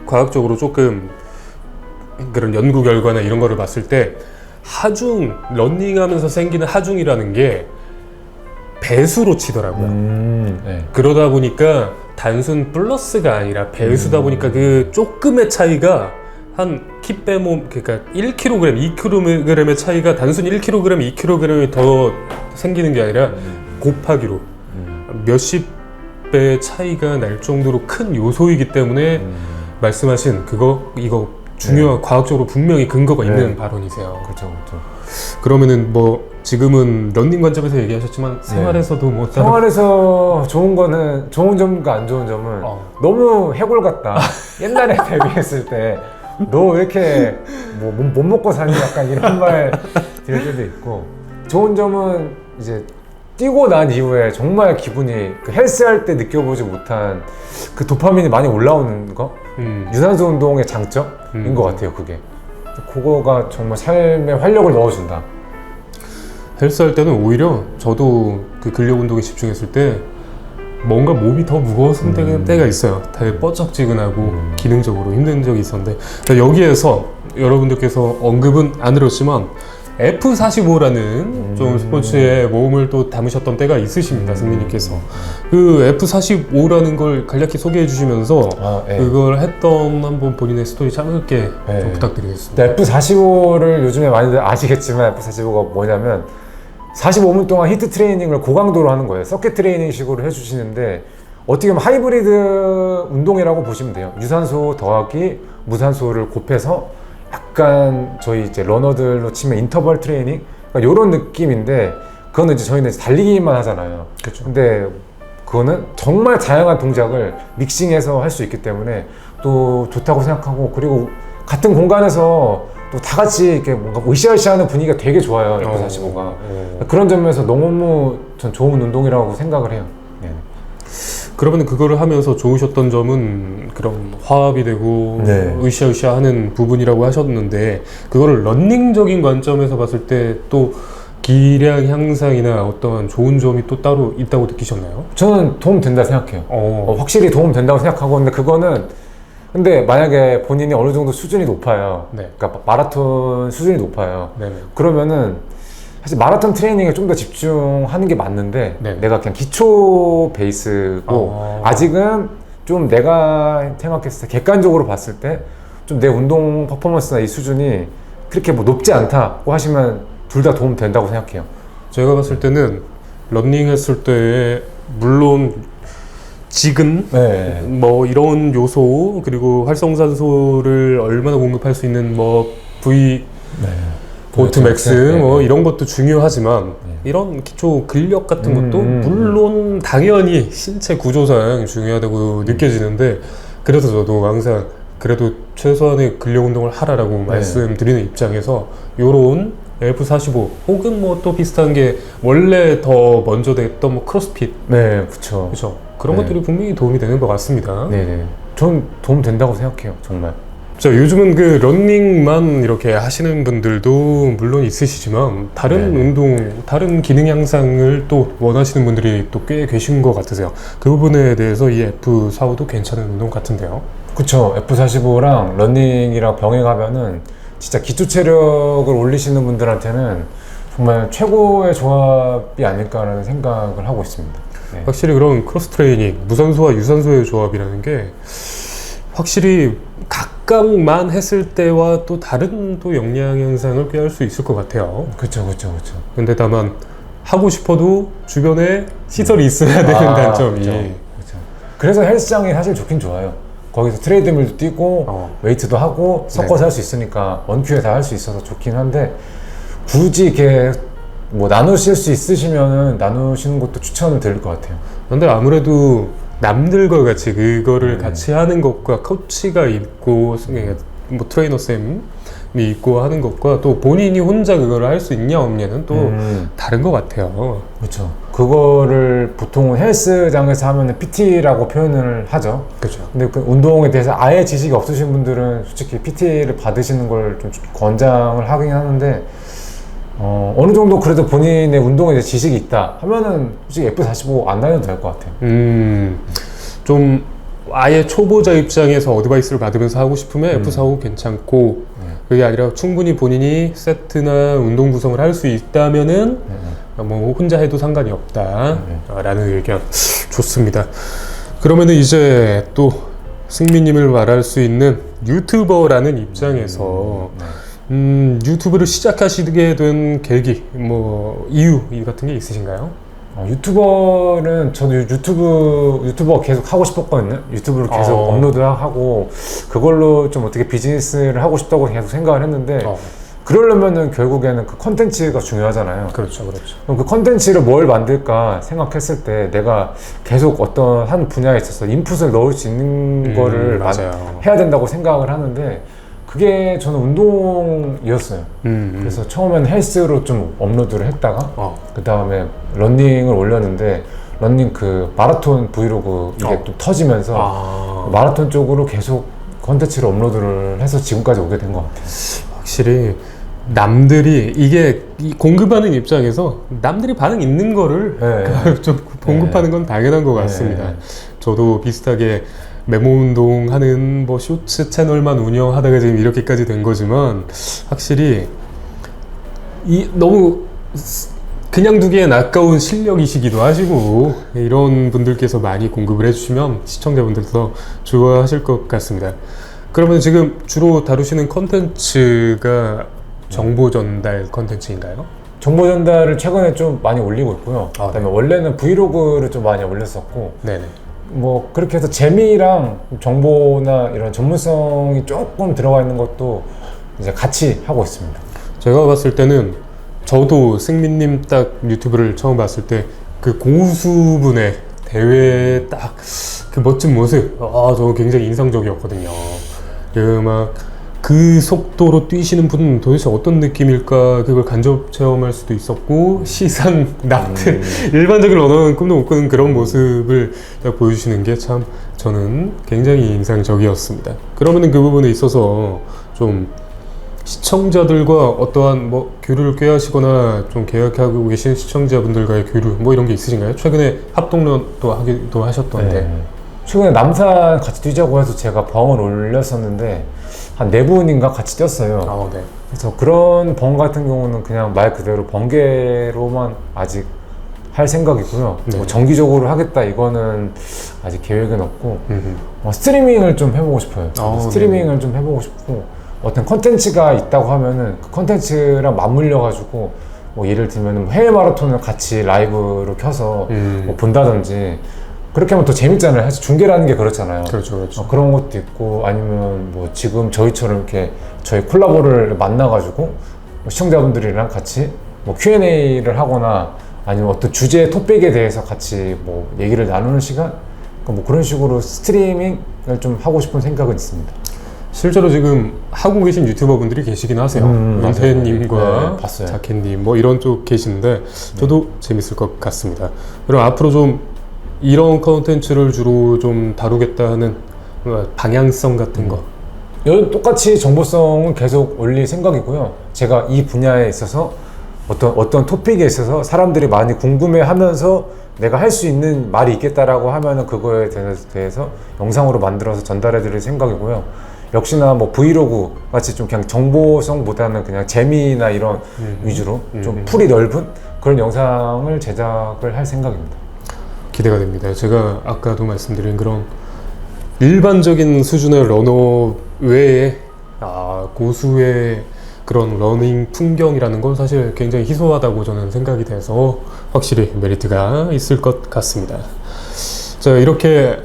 A: 과학적으로 조금 그런 연구 결과나 이런 거를 봤을 때 하중, 러닝하면서 생기는 하중이라는 게 배수로 치더라고요.
B: 네.
A: 그러다 보니까 단순 플러스가 아니라 배수다 보니까 그 조금의 차이가 한 키 빼몸 그러니까 1kg, 2kg의 차이가 단순 1kg, 2kg이 더 생기는 게 아니라 곱하기로 몇십 배의 차이가 날 정도로 큰 요소이기 때문에 말씀하신 이거 중요한 과학적으로 분명히 근거가 있는 발언이세요.
B: 그렇죠.
A: 그러면은 뭐 지금은 런닝 관점에서 얘기하셨지만 생활에서도 뭐 다른
B: 생활에서 좋은 점과 안 좋은 점은 너무 해골 같다. 옛날에 데뷔했을 때 너 왜 이렇게 뭐 못 먹고 사니 약간 이런 말 들을 때도 있고 좋은 점은 이제 뛰고 난 이후에 정말 기분이 헬스할 때 느껴보지 못한 그 도파민이 많이 올라오는 거 유산소 운동의 장점인 것 같아요. 그거가 정말 삶에 활력을 넣어준다.
A: 헬스할 때는 오히려 저도 그 근력 운동에 집중했을 때 뭔가 몸이 더 무거워서 때가 있어요. 되게 뻐쩍지근하고 기능적으로 힘든 적이 있었는데 여기에서 여러분들께서 언급은 안 들었지만 F45라는 좀 스포츠에 몸을 또 담으셨던 때가 있으십니다. 승민님께서 그 F45라는 걸 간략히 소개해 주시면서 그걸 했던 한번 본인의 스토리 짧게 좀 부탁드리겠습니다.
B: F45를 요즘에 많이들 아시겠지만 F45가 뭐냐면 45분 동안 히트 트레이닝을 고강도로 하는 거예요. 서킷 트레이닝 식으로 해주시는데 어떻게 보면 하이브리드 운동이라고 보시면 돼요. 유산소 더하기 무산소를 곱해서 약간 저희 이제 러너들로 치면 인터벌 트레이닝 그러니까 이런 느낌인데 그거는 이제 저희는 이제 달리기만 하잖아요.
A: 그렇죠.
B: 근데 그거는 정말 다양한 동작을 믹싱해서 할 수 있기 때문에 또 좋다고 생각하고 그리고 같은 공간에서 또 다 같이 이렇게 뭔가 으쌰으쌰하는 분위기가 되게 좋아요. F45가 그런 점에서 너무 전 좋은 운동이라고 생각을 해요. 네.
A: 그러면 그거를 하면서 좋으셨던 점은 그런 화합이 되고
B: 네.
A: 으쌰으쌰하는 부분이라고 하셨는데 그거를 런닝적인 관점에서 봤을 때 또 기량 향상이나 어떤 좋은 점이 또 따로 있다고 느끼셨나요?
B: 저는 도움 된다 생각해요. 확실히 도움 된다고 생각하고 근데 그거는 근데 만약에 본인이 어느 정도 수준이 높아요.
A: 네.
B: 그러니까 마라톤 수준이 높아요.
A: 네네.
B: 그러면은 사실 마라톤 트레이닝에 좀 더 집중하는 게 맞는데
A: 네.
B: 내가 그냥 기초 베이스고 아직은 좀 내가 생각했을 때 객관적으로 봤을 때 좀 내 운동 퍼포먼스나 이 수준이 그렇게 뭐 높지 않다고 하시면 둘 다 도움 된다고 생각해요.
A: 제가 봤을 때는 런닝 했을 때 물론 지근
B: 네.
A: 뭐 이런 요소 그리고 활성산소를 얼마나 공급할 수 있는 뭐 V 보트 맥스
B: 네.
A: 뭐 이런 것도 중요하지만 이런 기초 근력 같은 것도 물론 당연히 신체 구조상 중요하다고 느껴지는데 그래서 저도 항상 그래도 최소한의 근력 운동을 하라라고 말씀드리는 입장에서 요런 F45 혹은 뭐 또 비슷한 게 원래 더 먼저 됐던 뭐 크로스핏
B: 네, 그쵸.
A: 그렇죠. 그런
B: 네.
A: 것들이 분명히 도움이 되는 것 같습니다.
B: 네네. 전 도움 된다고 생각해요, 정말.
A: 자, 요즘은 그 런닝만 이렇게 하시는 분들도 물론 있으시지만 다른
B: 네네.
A: 운동, 다른 기능 향상을 또 원하시는 분들이 또 꽤 계신 것 같으세요. 그 부분에 대해서 이 F45도 괜찮은 운동 같은데요.
B: 그쵸. F45랑 러닝이랑 병행하면은 진짜 기초 체력을 올리시는 분들한테는 정말 최고의 조합이 아닐까라는 생각을 하고 있습니다. 네.
A: 확실히 그런 크로스 트레이닝, 무산소와 유산소의 조합이라는 게 확실히 각각만 했을 때와 또 다른 또 역량 향상을 꾀할 수 있을 것 같아요.
B: 그쵸.
A: 근데 다만 하고 싶어도 주변에 시설이 있어야 되는 단점이.
B: 그쵸. 그래서 헬스장이 사실 좋긴 좋아요. 거기서 트레이드밀도 뛰고 웨이트도 하고 섞어서 할 수 있으니까 원큐에 다 할 수 있어서 좋긴 한데 굳이 이렇게 뭐 나누실 수 있으시면은 나누시는 것도 추천을 드릴 것 같아요.
A: 근데 아무래도 남들과 같이 그거를 같이 하는 것과 코치가 있고 뭐 트레이너 쌤이 있고 하는 것과 또 본인이 혼자 그거를 할 수 있냐 없냐는 또 다른 것 같아요.
B: 그렇죠. 그거를 보통 헬스장에서 하면 PT라고 표현을 하죠.
A: 그렇죠.
B: 근데 그 운동에 대해서 아예 지식이 없으신 분들은 솔직히 PT를 받으시는 걸 좀 권장을 하긴 하는데 어느 정도 그래도 본인의 운동에 대해 지식이 있다 하면은 솔직히 F45 안 다녀도 될 것 같아요.
A: 좀 아예 초보자 입장에서 어드바이스를 받으면서 하고 싶으면 F45 괜찮고 그게 아니라 충분히 본인이 세트나 운동 구성을 할 수 있다면은 뭐 혼자 해도 상관이 없다라는 의견 좋습니다. 그러면은 이제 또 승민님을 말할 수 있는 유튜버라는 입장에서 유튜브를 시작하시게 된 계기, 뭐 이유 같은 게 있으신가요?
B: 유튜버는 저도 유튜버 계속 하고 싶었거든요. 유튜브를 계속 업로드하고 그걸로 좀 어떻게 비즈니스를 하고 싶다고 계속 생각을 했는데 그러려면은 결국에는 그 컨텐츠가 중요하잖아요.
A: 그렇죠.
B: 그럼 그 컨텐츠를 뭘 만들까 생각했을 때 내가 계속 어떤 한 분야에 있어서 인풋을 넣을 수 있는 거를 해야 된다고 생각을 하는데 그게 저는 운동이었어요. 그래서 처음에는 헬스로 좀 업로드를 했다가 그 다음에 러닝을 올렸는데 러닝 그 마라톤 브이로그 이게 또 터지면서 마라톤 쪽으로 계속 컨텐츠를 업로드를 해서 지금까지 오게 된 것 같아요.
A: 확실히 남들이 이게 공급하는 입장에서 남들이 반응 있는 거를 좀 공급하는 건 당연한 것 같습니다. 저도 비슷하게 메모 운동 하는 뭐 쇼츠 채널만 운영하다가 지금 이렇게까지 된 거지만 확실히 너무 그냥 두기엔 아까운 실력이시기도 하시고 이런 분들께서 많이 공급을 해주시면 시청자분들도 좋아하실 것 같습니다. 그러면 지금 주로 다루시는 컨텐츠가 정보 전달 컨텐츠인가요?
B: 정보 전달을 최근에 좀 많이 올리고 있고요.
A: 아,
B: 그다음에
A: 네.
B: 원래는 브이로그를 좀 많이 올렸었고,
A: 네네.
B: 뭐 그렇게 해서 재미랑 정보나 이런 전문성이 조금 들어가 있는 것도 이제 같이 하고 있습니다.
A: 제가 봤을 때는 저도 승민님 딱 유튜브를 처음 봤을 때 그 고수분의 대회 딱 그 멋진 모습, 저 굉장히 인상적이었거든요. 그 속도로 뛰시는 분은 도대체 어떤 느낌일까, 그걸 간접 체험할 수도 있었고, 시상 낙트, 일반적인 러너는 꿈도 못 꾸는 그런 모습을 딱 보여주시는 게 참 저는 굉장히 인상적이었습니다. 그러면은 그 부분에 있어서 좀 시청자들과 어떠한 뭐 교류를 꾀하시거나 좀 계약하고 계신 시청자분들과의 교류 뭐 이런 게 있으신가요? 최근에 합동론도 하기도 하셨던데.
B: 네. 최근에 남산 같이 뛰자고 해서 제가 벙을 올렸었는데 한 4분인가 같이 뛰었어요.
A: 네.
B: 그래서 그런 벙 같은 경우는 그냥 말 그대로 번개로만 아직 할 생각이고요.
A: 네.
B: 뭐 정기적으로 하겠다 이거는 아직 계획은 없고,
A: 음흠.
B: 스트리밍을 좀 해보고 싶어요. 스트리밍을
A: 네.
B: 좀 해보고 싶고, 어떤 컨텐츠가 있다고 하면은 그 컨텐츠랑 맞물려 가지고 뭐 예를 들면 해외 마라톤을 같이 라이브로 켜서 뭐 본다든지, 그렇게 하면 더 재밌잖아요. 사실 중계라는 게 그렇잖아요.
A: 그렇죠, 그렇죠.
B: 그런 것도 있고, 아니면 뭐 지금 저희처럼 이렇게 저희 콜라보를 만나가지고 뭐 시청자분들이랑 같이 뭐 Q&A를 하거나, 아니면 어떤 주제 토픽에 대해서 같이 뭐 얘기를 나누는 시간, 뭐 그런 식으로 스트리밍을 좀 하고 싶은 생각은 있습니다.
A: 실제로 지금 하고 계신 유튜버 분들이 계시긴 하세요. 은퇴님과
B: 네, 봤어요.
A: 자켓님 뭐 이런 쪽 계시는데 저도 재밌을 것 같습니다. 그럼 앞으로 좀 이런 컨텐츠를 주로 좀 다루겠다 하는 방향성 같은 거.
B: 똑같이 정보성은 계속 올릴 생각이고요. 제가 이 분야에 있어서 어떤 토픽에 있어서 사람들이 많이 궁금해하면서 내가 할 수 있는 말이 있겠다라고 하면은 그거에 대해서 영상으로 만들어서 전달해 드릴 생각이고요. 역시나 뭐 브이로그 같이 좀 그냥 정보성보다는 그냥 재미나 이런 위주로 좀 풀이 넓은 그런 영상을 제작을 할 생각입니다.
A: 기대가 됩니다. 제가 아까도 말씀드린 그런 일반적인 수준의 러너 외에 고수의 그런 러닝 풍경이라는 건 사실 굉장히 희소하다고 저는 생각이 돼서 확실히 메리트가 있을 것 같습니다. 자, 이렇게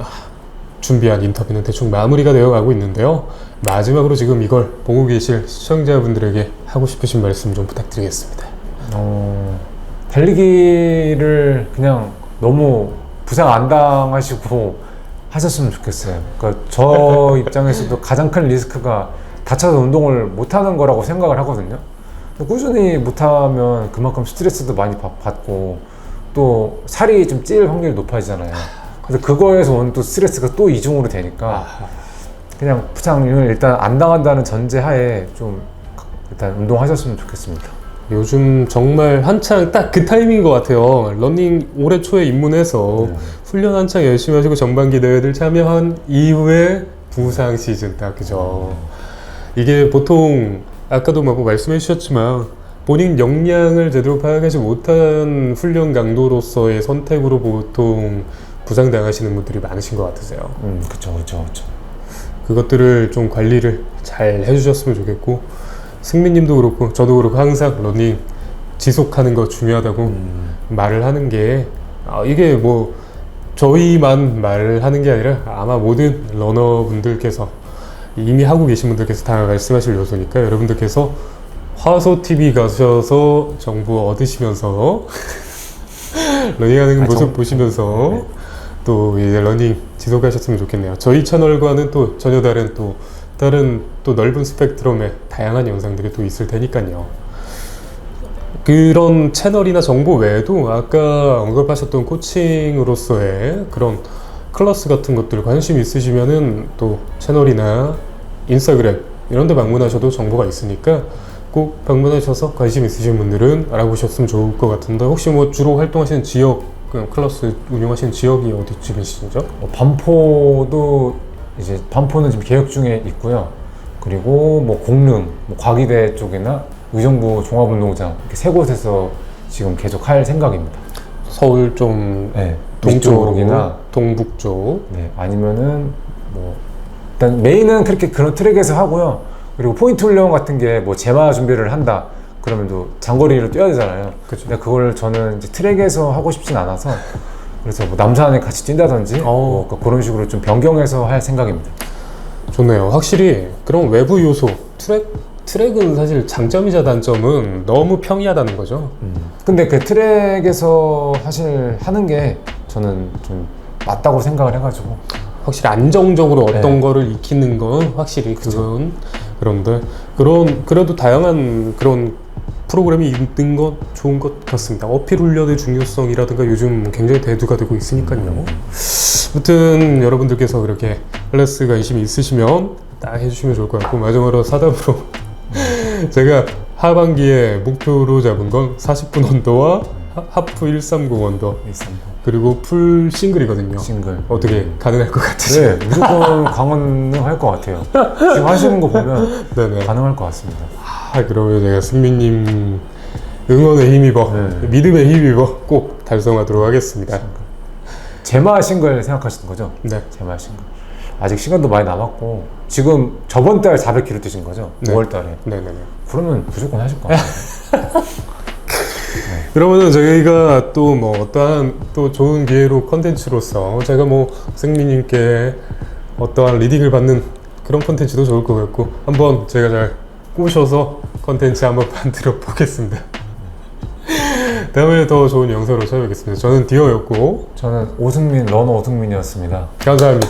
A: 준비한 인터뷰는 대충 마무리가 되어 가고 있는데요. 마지막으로 지금 이걸 보고 계실 시청자분들에게 하고 싶으신 말씀 좀 부탁드리겠습니다.
B: 달리기를 그냥 너무 부상 안 당하시고 하셨으면 좋겠어요. 그러니까 저 입장에서도 가장 큰 리스크가 다쳐서 운동을 못하는 거라고 생각을 하거든요. 꾸준히 못하면 그만큼 스트레스도 많이 받고 또 살이 좀 찔 확률이 높아지잖아요. 그래서 그거에서 오는 또 스트레스가 또 이중으로 되니까 그냥 부상을 일단 안 당한다는 전제하에 좀 일단 운동하셨으면 좋겠습니다.
A: 요즘 정말 한창 딱 그 타이밍인 것 같아요. 러닝 올해 초에 입문해서 훈련 한창 열심히 하시고 전반기 대회들 참여한 이후에 부상 시즌 딱 그죠. 이게 보통 아까도 뭐 말씀해 주셨지만 본인 역량을 제대로 파악하지 못한 훈련 강도로서의 선택으로 보통 부상당하시는 분들이 많으신 것 같으세요.
B: 그쵸.
A: 그것들을 좀 관리를 잘 해주셨으면 좋겠고, 승민님도 그렇고 저도 그렇고 항상 러닝 지속하는 거 중요하다고 말을 하는 게 이게 뭐 저희만 말을 하는 게 아니라 아마 모든 러너분들께서 이미 하고 계신 분들께서 다 말씀하실 요소니까 여러분들께서 화소TV 가셔서 정보 얻으시면서 러닝하는 모습 보시면서 또 이제 러닝 지속하셨으면 좋겠네요. 저희 채널과는 또 전혀 다른 또 넓은 스펙트럼의 다양한 영상들이 또 있을 테니까요. 그런 채널이나 정보 외에도 아까 언급하셨던 코칭으로서의 그런 클래스 같은 것들 관심 있으시면은 또 채널이나 인스타그램 이런 데 방문하셔도 정보가 있으니까 꼭 방문하셔서 관심 있으신 분들은 알아보셨으면 좋을 것 같은데, 혹시 뭐 주로 활동하시는 지역, 클래스 운영하시는 지역이 어디쯤이시죠?
B: 반포는 지금 계획 중에 있고요. 그리고 뭐 공릉, 뭐 과기대 쪽이나 의정부 종합운동장 이렇게 세 곳에서 지금 계속 할 생각입니다.
A: 서울 좀
B: 동쪽이나
A: 동북 쪽.
B: 아니면은 뭐 일단 메인은 그런 트랙에서 하고요. 그리고 포인트 훈련 같은 게 뭐 제마 준비를 한다. 그러면 또 장거리를 뛰어야 되잖아요.
A: 그쵸.
B: 근데 그걸 저는 이제 트랙에서 하고 싶진 않아서 그래서 뭐 남산에 같이 뛴다든지 뭐 그런 식으로 좀 변경해서 할 생각입니다.
A: 좋네요. 확실히 그런 외부 요소, 트랙은 사실 장점이자 단점은 너무 평이하다는 거죠.
B: 근데 그 트랙에서 사실 하는 게 저는 좀 맞다고 생각을 해가지고
A: 확실히 안정적으로 어떤
B: 네.
A: 거를 익히는 건 확실히 그건 그런데 그래도 다양한 그런 프로그램이 있는 건 좋은 것 같습니다. 어필 훈련의 중요성이라든가 요즘 굉장히 대두가 되고 있으니까요. 아무튼 여러분들께서 그렇게 클래스가 관심이 있으시면 딱 해주시면 좋을 것 같고, 마지막으로 사담으로 제가 하반기에 목표로 잡은 건 40분 언더와 하프 130 언더 그리고 풀 싱글이거든요.
B: 싱글.
A: 어떻게 가능할 것 같으세요?
B: 네, 무조건 가능할 것 같아요. 지금 하시는 거 보면
A: 네네.
B: 가능할 것 같습니다.
A: 그러면 제가 승민님 응원에 힘입어 믿음에 힘입어 꼭 달성하도록 하겠습니다.
B: 제마 싱글 생각하시는 거죠?
A: 네.
B: 제마 싱글. 아직 시간도 많이 남았고 지금 저번 달 400km 뛰신 거죠?
A: 네.
B: 5월 달에.
A: 네네네.
B: 그러면 무조건 하실 것 같아요.
A: 그러면은 저희가 또 뭐 어떠한 또 좋은 기회로 컨텐츠로서 제가 뭐 승민님께 어떠한 리딩을 받는 그런 컨텐츠도 좋을 것 같고, 한번 제가 잘 꼬셔서 컨텐츠 한번 만들어 보겠습니다. 다음에 더 좋은 영상으로 찾아뵙겠습니다. 저는 디어였고
B: 저는 러너 오승민이었습니다.
A: 감사합니다.